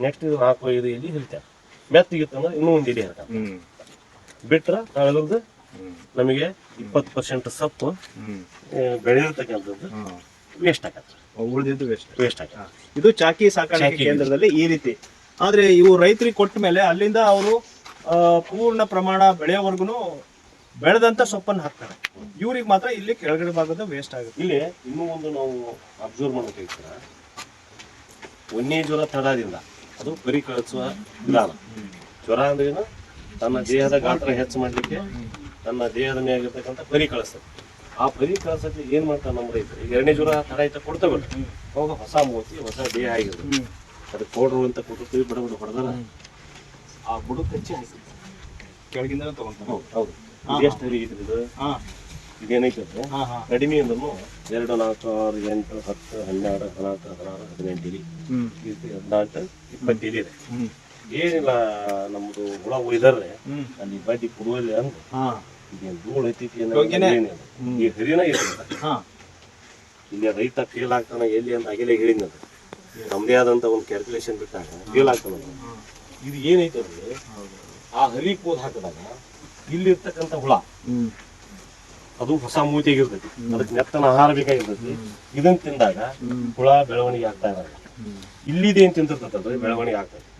ನೆಕ್ಸ್ಟ್ ಇದು 4-5 ಎಲೆ ಹಿರಿತಾರೆ. ಮೆತ್ತಿಗಿತ್ತಂದ್ರೆ ಇನ್ನೂ 1 ಎಲೆ ಹೇಳ್ತಾರೆ. ಬಿಟ್ರೆ ನಾಳೆದು ನಮಗೆ 20% ಸೊಪ್ಪು ಬೆಳೆದಿರ್ತಕ್ಕಂಥದ್ದು ವೇಸ್ಟ್ ಆಗತ್ತೆ. ಉಳಿದಿದ್ದು ವೇಸ್ಟ್ ಆಗತ್ತೆ. ಇದು ಚಾಕಿ ಸಾಕಾಣಿಕೆ ಕೇಂದ್ರದಲ್ಲಿ ಈ ರೀತಿ. ಆದ್ರೆ ಇವು ರೈತರಿಗೆ ಕೊಟ್ಟ ಮೇಲೆ ಅಲ್ಲಿಂದ ಅವರು ಪೂರ್ಣ ಪ್ರಮಾಣ ಬೆಳೆಯೋವರೆಗೂ ಬೆಳೆದಂತ ಸೊಪ್ಪನ್ನು ಹಾಕ್ತಾರೆ. ಇವ್ರಿಗೆ ಮಾತ್ರ ಇಲ್ಲಿ ಕೆಳಗಡೆ ಭಾಗದ ವೇಸ್ಟ್ ಆಗುತ್ತೆ. ಇಲ್ಲಿ ಇನ್ನೂ ಒಂದು ನಾವು ಅಬ್ಸರ್ವ್ ಮಾಡಬೇಕಾಗಿತ್ತು, 1ನೇ ಜ್ವರ ತಡದಿಂದ ಅದು ಪರಿಕಳಿಸುವ ವಿಧಾನ. ಜ್ವರ ಅಂದ್ರೇನು, ತನ್ನ ದೇಹದ ಗಾತ್ರ ಹೆಚ್ಚು ಮಾಡ್ಲಿಕ್ಕೆ ತನ್ನ ದೇಹದ ಮೇಲಿರ್ತಕ್ಕಂಥ ಪರಿಕಳಿಸ್ತದೆ. ಆ ಪರಿಕಳಿಸಕ್ಕೆ ಏನ್ ಮಾಡ್ತಾರೆ ನಮ್ಮ ರೈತರು, 2ನೇ ಜ್ವರ ತಡ ಆಯ್ತಾ ಕೊಡ್ತೇವೆ, ಅವಾಗ ಹೊಸ ಮೂತಿ ಹೊಸ ದೇಹ ಆಗಿರ್ತದೆ. ಅದಕ್ಕೆ ಪೌಡ್ರು ಅಂತ ಕೊಟ್ಟಿರ್ತೀವಿ, ಬಡ ಹೊಡೆದಾರ ಆ ಬುಡ ಕಚ್ಚಿ ಹಾಕಿ ಕೆಳಗಿಂದ ತಗೊಂತಾರೆ. ಹೌದು. ಎಷ್ಟು ಹರಿ ಇದು ಇದೇನೈತೆ ಕಡಿಮೆ ಅಂದ್ರೂ 2, 4, 6, 8, 10, 12, 14, 16, 18 ಎಲೆ, 14, 20 ಎಲೆ ಇದೆ. ಏನಿಲ್ಲ ನಮ್ದು ಹುಳ ಒಯ್ದಾರೆ ಅಲ್ಲಿ ಬಡ್ಡಿ ಕೊಡುವಲ್ಲಿ ಅಂದ್ರೆ ಇದೇನು ಧೂಳು ಐತೈತಿ ಏನಿಲ್ಲ, ಈ ಹರಿನ ಇರ್ತದೆ. ಇಲ್ಲಿ ರೈತ ಫೇಲ್ ಆಗ್ತಾನ ಎಲ್ಲಿ ಅಂತ ಅಗೆಲೆ ಹೇಳಿದ್ನದು, ನಮ್ದೇ ಆದಂತ ಒಂದು ಕ್ಯಾಲ್ಕುಲೇಷನ್ ಬಿಟ್ಟಾಗ ಫೇಲ್ ಆಗ್ತಾನ. ಇದು ಏನೈತೆ ಅಂದ್ರೆ ಆ ಹರಿ ಕೋದ್ ಹಾಕಿದಾಗ ಇಲ್ಲಿರ್ತಕ್ಕಂಥ ಹುಳ ಅದು ಹೊಸ ಮೂತಿಯಾಗಿರ್ತೈತಿ, ಅದಕ್ಕೆ ಮೆತ್ತನ ಆಹಾರ ಬೇಕಾಗಿರ್ತೈತಿ. ಇದನ್ನ ತಿಂದಾಗ ಹುಳ ಬೆಳವಣಿಗೆ ಆಗ್ತಾ ಇರಲ್ಲ. ಇಲ್ಲಿದೆ ಏನ್ ತಿಂತಿರ್ತೈತಲ್ರಿ ಬೆಳವಣಿಗೆ ಆಗ್ತೈತಿ.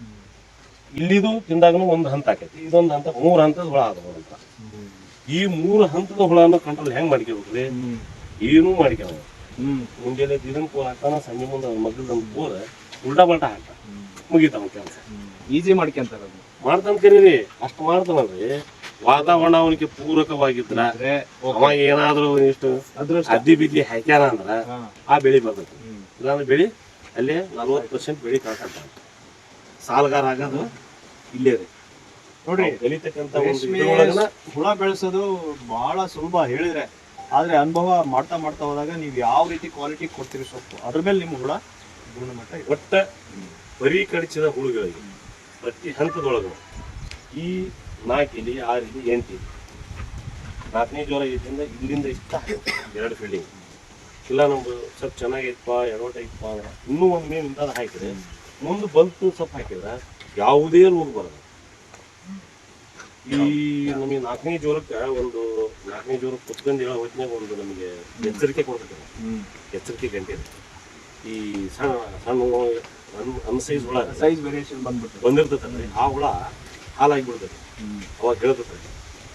ಇಲ್ಲಿದು ತಿಂದಾಗನು ಒಂದು ಹಂತ ಆಕೈತಿ, ಇದೊಂದು ಹಂತ 3 ಹಂತದ ಹುಳ ಆದಂತ. ಈ 3 ಹಂತದ ಹುಳನ ಕಂಟ್ರೋಲ್ ಹೆಂಗ್ ಮಾಡ್ಕೋಬೇಕ್ರಿ, ಏನೂ ಮಾಡ್ಕೋಬೇಕು. ಮುಂಜಾನೆ ಇದನ್ನ ಕೋಲ್ ಹಾಕ್ತಾನ, ಸಂಜೆ ಮುಂದೆ ಮಗ್ಗದ ಕೋಲ್ ಉಲ್ಟಾ ಬಲ್ಟಾ ಹಾಕ್ತಾನ, ಮುಗಿತಾವ ಕೆಲಸ. ಈಸಿ ಮಾಡ್ಕೊಂತಾರ ಮಾಡ್ತಾನ ಕರೀರಿ, ಅಷ್ಟು ಮಾಡ್ತಾನಲ್ರಿ. ವಾತಾವರಣ ಅವನಿಗೆ ಪೂರಕವಾಗಿದ್ರ ಅವ ಏನಾದ್ರು ಇಷ್ಟು ಅದ್ದಿ ಬಿದ್ದಿ ಹಾಕ್ಯಾನ ಅಂದ್ರ ಆ ಬೆಳಿ ಬರ್ತೈತಿ. ಇಲ್ಲಾಂದ್ರೆ ಬೆಳಿ ಅಲ್ಲೇ 40% ಬೆಳಿ ಕಳ್ಕೊಂತ. ಸಾಲಗಾರ ಆಗೋದು ಇಲ್ಲೇ ರೀ. ನೋಡ್ರಿ, ಬೆಳಿತಕ್ಕಂತ ಹುಳ ಬೆಳೆಸೋದು ಬಹಳ ಸುಲಭ ಹೇಳಿದ್ರೆ, ಆದ್ರೆ ಅನುಭವ ಮಾಡ್ತಾ ಮಾಡ್ತಾ ಹೋದಾಗ ನೀವು ಯಾವ ರೀತಿ ಕ್ವಾಲಿಟಿ ಕೊಡ್ತೀರಿ ಸೊಪ್ಪು, ಅದ್ರ ಮೇಲೆ ನಿಮ್ಮ ಹುಳ ಗುಣಮಟ್ಟ. ಒಟ್ಟ ಪರಿಕಡಿಸಿದ ಹುಳುಗಳಿಗೆ ಪ್ರತಿ ಹಂತದೊಳಗೂ ಈ 4 ಎಲೆ 6 ಎಲೆ 8 ಎಲೆ 4ನೇ ಜ್ವರ ಇದರಿಂದ ಇಲ್ಲಿಂದ ಇಷ್ಟ 2 ಫೀಲ್ಡಿಂಗ್ ಇಲ್ಲ ನಮ್ದು ಸ್ವಲ್ಪ ಚೆನ್ನಾಗೈತಪ್ಪ ಎಡವಟ್ಟೈತಪ್ಪ ಅಂದ್ರೆ ಇನ್ನೂ ಒಂದು ಮೇವು ಇಂಥದ್ದು ಹಾಕಿದ್ರೆ ಮುಂದೆ ಬಂತು ಸ್ವಲ್ಪ ಹಾಕಿದ್ರೆ ಯಾವುದೇ ರೋಗ ಬರೋದು. ಈ ನಮಗೆ ನಾಲ್ಕನೇ ಜ್ವರಕ್ಕೆ ಕುತ್ಕೊಂಡು ಹೇಳೋ ಹೊತ್ತಿನಾಗ ಒಂದು ನಮಗೆ ಎಚ್ಚರಿಕೆ ಕೊಡ್ತದೆ. ಎಚ್ಚರಿಕೆ ಗಂಟೆ ಈ ಸಣ್ಣ ಅನ್ಸೈಜ್ ಹುಳ ಸೈಜ್ ವೇರಿಯೇಷನ್ ಬಂದಿರ್ತದೆ. ಆ ಹುಳ ಹಾಲಾಗಿಬಿಡ್ತದೆ. ಅವಾಗ ಹೇಳ್ತದೆ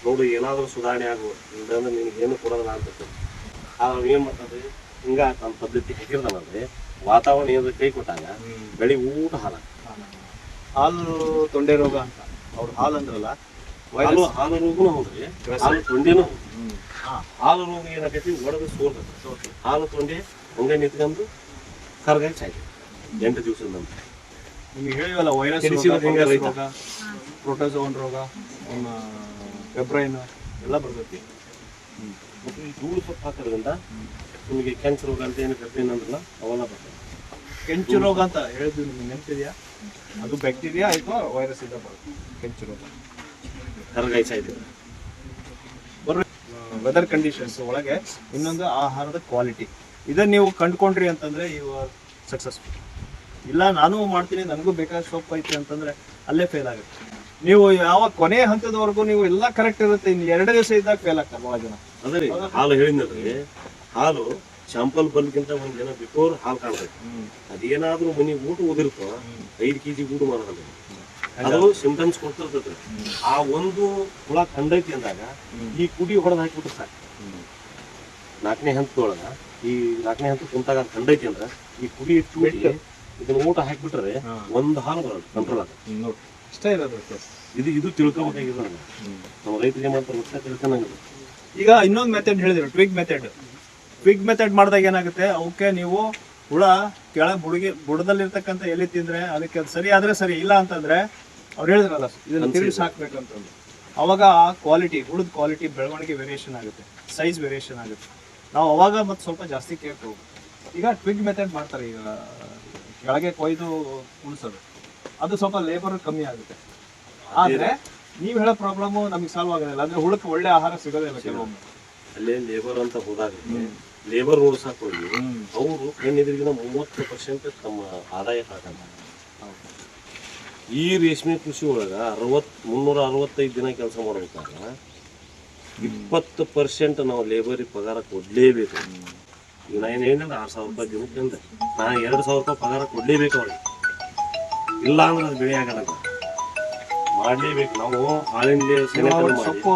ನೋಡಿ ಏನಾದರೂ ಸುಧಾರಣೆ ಆಗ್ಬೋದು ಇಲ್ಲಾಂದ್ರೆ ನಿನಗೆ ಏನು ಕೊಡೋದಿಲ್ಲ ಅಂತದೆ. ಆದ್ರೆ ಏನು ಮಾಡ್ತದೆ ಹಿಂಗ ನಮ್ಮ ಪದ್ಧತಿ ಹಾಕಿರ್ತಾನಂದ್ರೆ ವಾತಾವರಣ ಏನಾದ್ರು ಕೈ ಕೊಟ್ಟಾಗ ಬೆಳಿ ಊಟ ಹಾಲು ತೊಂಡೆ ರೋಗ ಅಂತ ಅವ್ರು ಹಾಲು ಅಂದ್ರಲ್ಲ, ಹಾಲು ರೋಗನೂ ಹೌದ್ರಿ, ಹಾಲು ತೊಂಡೆನೂ ಹಾಲು ರೋಗ ಏನಾಗೈತಿ ಒಡೆದು ಸೋರ್ತದೆ. ಹಾಲು ತೊಂಡೆ ಹಂಗೆ ನಿಂತ್ಕೊಂಡು ಕರ್ಗಾಗಿ ಸಾಯ್ತದೆ 8 ದಿವಸದ ನಂತರ. ನಿಮ್ಗೆ ಹೇಳಿವಲ್ಲ ವೈರಸ್ ರೋಗ, ಪ್ರೋಟೋಜೋನ್ ರೋಗ, ಪೆಬ್ರೈನ್ ಎಲ್ಲ ಬರ್ತೈತಿ. ಮತ್ತು ಈ ಧೂಳು ಸೊಪ್ಪು ಹಾಕೋದ್ರಿಂದ ನಿಮಗೆ ಕ್ಯಾನ್ಸರ್ ರೋಗ ಅಂತ ಏನು ಪೆಬ್ರೈನ್ ಅಂದ್ರಲ್ಲ ಅವೆಲ್ಲ ಬರ್ತದೆ. ಕೆಂಚು ರೋಗ ಅಂತ ಹೇಳಿದ್ವಿ, ನಿಮ್ಗೆ ನೆನಪಿದೆಯಾ? ಅದು ಬ್ಯಾಕ್ಟೀರಿಯಾ ಆಯ್ತು ವೈರಸ್ ಇಂದ ಬರುತ್ತೆ ಕೆಂಚು ರೋಗ. ಕರ್ಗಾಗಿ ಸಾಯ್ತದೆ. ವೆದರ್ ಕಂಡೀಷನ್ಸ್ ಒಳಗೆ ಇನ್ನೊಂದು ಆಹಾರದ ಕ್ವಾಲಿಟಿ, ಇದನ್ನ ನೀವು ಕಂಡುಕೊಂಡ್ರಿ ಅಂತಂದ್ರೆ ಯು ಆರ್ ಸಕ್ಸಸ್ಫುಲ್. ಇಲ್ಲ ನಾನು ಮಾಡ್ತೀನಿ ನನಗೂ ಬೇಕಾದ ಸೊಪ್ಪು ಐತೆ ಅಂತಂದ್ರೆ ಅಲ್ಲೇ ಫೇಲ್ ಆಗುತ್ತೆ. ನೀವು ಯಾವ ಕೊನೆಯ ಹಂತದವರೆಗೂ ನೀವು ಎಲ್ಲ ಕರೆಕ್ಟ್ ಇರುತ್ತೆ, ಇನ್ನು 2 ದಿವಸ ಇದ್ದಾಗ ಫೇಲ್ ಆಗ್ತಾರೆ ಬಹಳ ಜನ. ಅದೇ ರೀ ಹಾಲು ಹೇಳಿದ್ರಿ, ಹಾಲು ಶಾಂಪಲ್ ಬರ್ಲಿಕ್ಕಿಂತ ಒಂದ್ ದಿನ ಬಿಫೋರ್ ಹಾಲು ಕಾಣ್ತೈತಿ. ಅದೇನಾದ್ರೂ ಮನಿ ಊಟ ಓದಿರ್ತೋ 5 kg ಊಟ ಮಾಡೋದಲ್ಲ, ಅದು ಸಿಂಪ್ಟಮ್ಸ್ ಕೊಡ್ತಿರ್ತೈತಿ. ಆ ಒಂದು ಹುಳ ಕಂಡೈತಿ ಅಂದಾಗ ಈ ಕುಡಿ ಹೊಡೆದು ಹಾಕಿಬಿಟ್ರೆ ಸಾಕು. 4ನೇ ಹಂತದೊಳಗ ಈ 4ನೇ ಹಂತ ಕುಂತಾಗ ಕಂಡೈತಿ ಅಂದ್ರೆ ಈ ಕುಡಿ ಇಟ್ಟು ಇದನ್ನ ಊಟ ಹಾಕಿಬಿಟ್ರೆ ಒಂದು ಹಾಲು ಬರೋದು ಕಂಟ್ರೋಲ್ ಆಗುತ್ತೆ. ಅಷ್ಟೇ ಇರೋದು. ಇದು ತಿಳ್ಕೊಬೇಕಾಗಿಲ್ಲ ನಮ್ಮ ರೈತರಿಗೆ ಮಾತ್ರ ಒಟ್ಟ ತಿಳ್ಕೊಂಡಂಗಿಲ್ಲ. ಈಗ ಇನ್ನೊಂದು ಮೆಥಡ್ ಹೇಳಿದ್ರು, ಟ್ವಿಗ್ ಮೆಥಡ್ ಮಾಡಿದಾಗ ಏನಾಗುತ್ತೆ, ಅವಕ್ಕೆ ನೀವು ಹುಳ ಕೆಳಗೆ ಬುಡದಲ್ಲಿರ್ತಕ್ಕಂಥ ಎಲೆ ತಿಂದ್ರೆ ಅದಕ್ಕೆ ಸರಿ ಆದ್ರೆ ಸರಿ, ಇಲ್ಲ ಅಂತಂದ್ರೆ ಅವ್ರು ಹೇಳಿದ್ರಲ್ಲ ಇದನ್ನ ತಿಳಿಸಿ ಹಾಕ್ಬೇಕಂತಂದು, ಅವಾಗ ಆ ಕ್ವಾಲಿಟಿ ಹುಳದ ಕ್ವಾಲಿಟಿ ಬೆಳವಣಿಗೆ ವೇರಿಯೇಷನ್ ಆಗುತ್ತೆ, ಸೈಜ್ ವೇರಿಯೇಷನ್ ಆಗುತ್ತೆ. ನಾವು ಅವಾಗ ಮತ್ತೆ ಸ್ವಲ್ಪ ಜಾಸ್ತಿ ಕೇರ್ ತಗೋಬೇಕು. ಈಗ ಟ್ವಿಗ್ ಮೆಥಡ್ ಮಾಡ್ತಾರೆ, ಈಗ ಕೆಳಗೆ ಕೊಯ್ದು ಉಳಿಸೋದು, ಅದು ಸ್ವಲ್ಪ ಲೇಬರ್ ಕಮ್ಮಿ ಆಗುತ್ತೆ. ಆದ್ರೆ ನೀವು ಹೇಳೋ ಪ್ರಾಬ್ಲಮ್ ನಮಗೆ ಸಾಲ್ವ್ ಆಗೋದಿಲ್ಲ, ಅಂದ್ರೆ ಹುಳಕ್ಕೆ ಒಳ್ಳೆ ಆಹಾರ ಸಿಗೋದಿಲ್ಲ ಕೆಲವೊಮ್ಮೆ. ಅಲ್ಲೇ ಲೇಬರ್ ಅಂತ ಹೋದಾಗ ಲೇಬರ್ ಉಳಿಸಾಕ್ ಹೋಗಿ ಅವರು ಕಣ್ಣೆದುರಿಗಿನ 30% ತಮ್ಮ ಆದಾಯ ಹಾಕಂತ. ಈ ರೇಷ್ಮೆ ಕೃಷಿ ಒಳಗ 365 ದಿನ ಕೆಲಸ ಮಾಡ್ಬೇಕಾದ್ರೆ 20% ನಾವು ಲೇಬರಿಗೆ ಪಗಾರ ಕೊಡ್ಲೇಬೇಕು. ಈಗ ನಾನು ಏನಿಲ್ಲ 6,000 ರೂಪಾಯಿ ದಿನಕ್ಕೆ ಅಂದ್ರೆ ನಾನು 2,000 ರೂಪಾಯಿ ಪಗಾರ ಕೊಡ್ಲೇಬೇಕು ಅವ್ರಿಗೆ. ಇಲ್ಲ ಅಂದ್ರೆ ಅದು ಬೆಳೆ ಆಗಲ್ಲ, ಮಾಡ್ಲೇಬೇಕು. ನಾವು ಆಳಿಂದ ಸೊಪ್ಪು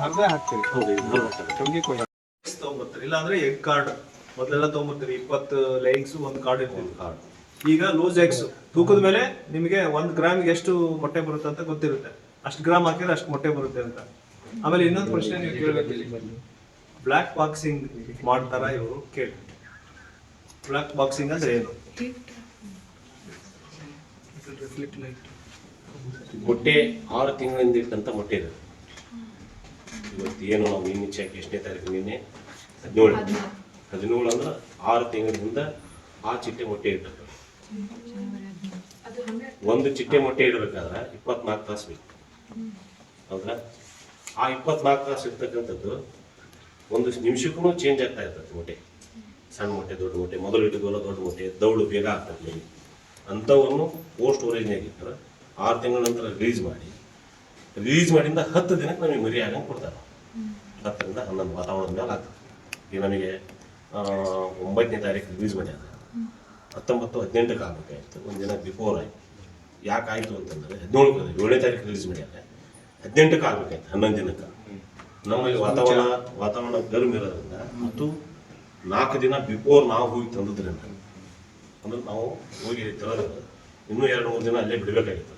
ಹರದೇ ಹಾಕ್ತೀವಿ. ತಗೊಂಡ್ಬರ್ತಾರೆ, ಇಲ್ಲ ಅಂದ್ರೆ ಎಗ್ ಕಾರ್ಡ್ ಮೊದಲೆಲ್ಲ ತಗೊಂಡ್ಬರ್ತೀರಿ, 20 ಲೆಗ್ಸ್ ಒಂದು ಕಾರ್ಡ್ ಇರ್ತಿತ್ತು. ಈಗ ಲೂಸ್ ಎಗ್ಸ್ ತೂಕದ ಮೇಲೆ ನಿಮಗೆ 1 ಗ್ರಾಮ್ಗೆ ಎಷ್ಟು ಮೊಟ್ಟೆ ಬರುತ್ತೆ ಅಂತ ಗೊತ್ತಿರುತ್ತೆ, ಅಷ್ಟು ಗ್ರಾಮ್ ಹಾಕಿದ್ರೆ ಅಷ್ಟು ಮೊಟ್ಟೆ ಬರುತ್ತೆ ಅಂತ. ಆಮೇಲೆ ಇನ್ನೊಂದು ಪ್ರಶ್ನೆ ನೀವು ಕೇಳಬೇಕು, ಬ್ಲ್ಯಾಕ್ ಬಾಕ್ಸಿಂಗ್ ಮಾಡ್ತಾರ ಇವರು ಕೇಳಿ. ಬ್ಲ್ಯಾಕ್ ಬಾಕ್ಸಿಂಗ್ ಅಂದ್ರೆ ಏನು? ಮೊಟ್ಟೆ 6 ತಿಂಗಳಿಂದ ಇಟ್ಟಂತ ಮೊಟ್ಟೆ ಇದೆ. ಇವತ್ತು ಏನು ನಾವು ನಿನ್ನೆ ಚೆಕ್ ಎಷ್ಟನೇ ತಾರೀಕು, ನಿನ್ನೆ 17 ಅಂದ್ರೆ 6 ತಿಂಗಳಿಂದ ಆ ಚಿಟ್ಟೆ ಮೊಟ್ಟೆ ಇಟ್ಟದ್ದು. ಒಂದು ಚಿಟ್ಟೆ ಮೊಟ್ಟೆ ಇಡಬೇಕಾದ್ರೆ 24 ತಾಸು ಬೇಕು. ಹೌದಾ? ಆ 24 ತಾಸು ಇರ್ತಕ್ಕಂಥದ್ದು 1 ನಿಮಿಷಕ್ಕೂ ಚೇಂಜ್ ಆಗ್ತಾ ಇರ್ತದೆ ಮೊಟ್ಟೆ. ಸಣ್ಣ ಮೊಟ್ಟೆ, ದೊಡ್ಡ ಮೊಟ್ಟೆ, ಮೊದಲು ಇಟ್ಟದಲ್ಲ ದೊಡ್ಡ ಮೊಟ್ಟೆ, ದೌಳು ಬೇಗ ಆಗ್ತದೆ. ಅಂಥವನ್ನು ಕೋಲ್ಡ್ ಸ್ಟೋರೇಜ್ನಾಗ ಇಟ್ಟರೆ 6 ತಿಂಗಳ ನಂತರ ರಿಲೀಸ್ ಮಾಡಿಂದ 10 ದಿನಕ್ಕೆ ನಮಗೆ ಮರಿ ಆಗಂಗೆ ಕೊಡ್ತಾರೆ. 10 ರಿಂದ 11 ವಾತಾವರಣದ ಮೇಲೆ ಆಗ್ತದೆ. ಈಗ ನಮಗೆ 9ನೇ ತಾರೀಕು ರಿಲೀಸ್ ಮಾಡ್ಯಾರ, 19, 18ಕ್ಕೆ ಆಗಬೇಕಾಯ್ತು, ಒಂದಿನ ಬಿಫೋರ್ ಆಯ್ತು. ಯಾಕೆ ಆಯಿತು ಅಂತಂದರೆ 7ನೇ ತಾರೀಕು ರಿಲೀಸ್ ಮಾಡ್ಯಾರ, 18ಕ್ಕೆ ಆಗಬೇಕಾಯ್ತು, 11 ದಿನಕ್ಕೆ. ನಮ್ಮಲ್ಲಿ ವಾತಾವರಣ ಗರ್ಮ್ ಇರೋದ್ರಿಂದ ಮತ್ತು 4 ದಿನ ಬಿಫೋರ್ ನಾವು ಹೋಗಿ ತಂದದ್ರಿಂದ ಅಂದ್ರೆ ನಾವು ಹೋಗಿ ತರೋದ್ರಿಂದ ಇನ್ನೂ 2-3 ದಿನ ಅಲ್ಲೇ ಬಿಡಬೇಕಾಗಿತ್ತು.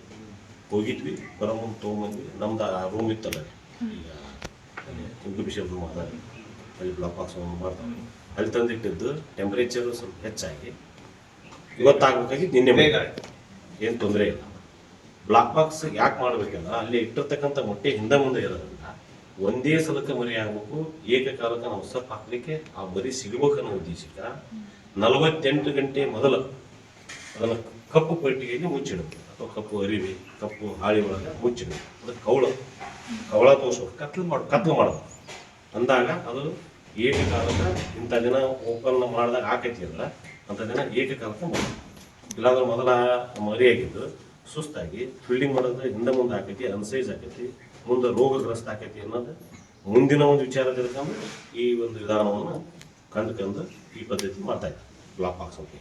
ಹೋಗಿದ್ವಿ, ಬರೋ ಮುಂದೆ ತೊಗೊಂಬಂದ್ವಿ. ನಮ್ದು ಆ ರೂಮ್ ಇತ್ತಲ್ಲ, ಈಗ ಇನ್ಕ್ಯುಬೇಷನ್ ರೂಮ್ ಅದ, ಅಲ್ಲಿ ಬ್ಲಾಕ್ ಬಾಕ್ಸ್ ಮಾಡ್ತಾರೆ, ಅಲ್ಲಿ ತಂದಿಟ್ಟಿದ್ದು ಟೆಂಪ್ರೇಚರು ಸ್ವಲ್ಪ ಹೆಚ್ಚಾಗಿ ಇವತ್ತಾಗಬೇಕಾಗಿದ್ದು ನಿನ್ನೆ ಬೇಗ ಏನು ತೊಂದರೆ ಇಲ್ಲ. ಬ್ಲಾಕ್ ಬಾಕ್ಸ್ ಯಾಕೆ ಮಾಡಬೇಕಂದ್ರೆ ಅಲ್ಲಿ ಇಟ್ಟಿರ್ತಕ್ಕಂಥ ಮೊಟ್ಟೆ ಹಿಂದೆ ಮುಂದೆ ಇರೋದ್ರಿಂದ ಒಂದೇ ಸಲಕ್ಕೆ ಮರಿ ಆಗಬೇಕು, ಏಕಕಾಲಕ್ಕೆ ನಾವು ಸೊಪ್ಪು ಹಾಕಲಿಕ್ಕೆ ಆ ಮರಿ ಸಿಗಬೇಕನ್ನೋ ಉದ್ದೇಶಕ್ಕೆ 48 ಗಂಟೆ ಮೊದಲು ಅದನ್ನು ಕಪ್ಪು ಪೆಟ್ಟಿಗೆಯಲ್ಲಿ ಮುಚ್ಚಿಡಬೇಕು, ಅಥವಾ ಕಪ್ಪು ಅರಿವಿ, ಕಪ್ಪು ಹಾಳಿ ಒಳಗೆ ಮುಚ್ಚಿಡಬೇಕು. ಅದಕ್ಕೆ ಕವಳ ತೋರಿಸ್ಬೇಕು, ಕತ್ಲು ಮಾಡಬೇಕು. ಅಂದಾಗ ಅದು ಏಕಕಾಲಕ್ಕೆ ಇಂಥ ದಿನ ಓಪನ್ ಮಾಡಿದಾಗ ಆಕೈತಿ ಅಲ್ಲ ಅಂಥ ದಿನ ಏಕಕಾಲಕ್ಕೆ ಮಾಡಿ. ಇಲ್ಲಾಂದ್ರೆ ಮೊದಲ ಮರಿಯಾಗಿದ್ದು ಸುಸ್ತಾಗಿ ಫೀಲ್ಡಿಂಗ್ ಮಾಡೋದು ಹಿಂದೆ ಮುಂದೆ ಆಕೈತಿ, ಅನ್ಸೈಜ್ ಆಕೈತಿ, ಮುಂದೆ ರೋಗಗ್ರಸ್ತ ಆಕೈತಿ ಅನ್ನೋದು ಮುಂದಿನ ಒಂದು ವಿಚಾರ ತಿಳ್ಕೊಂಡು ಈ ಒಂದು ವಿಧಾನವನ್ನು ಕಂಡುಕೊಂಡು ಈ ಪದ್ಧತಿ ಮಾಡ್ತಾ ಇದ್ದಾರೆ ಬ್ಲಾಕ್ ಬಾಕ್ಸ್ ಅಂತ.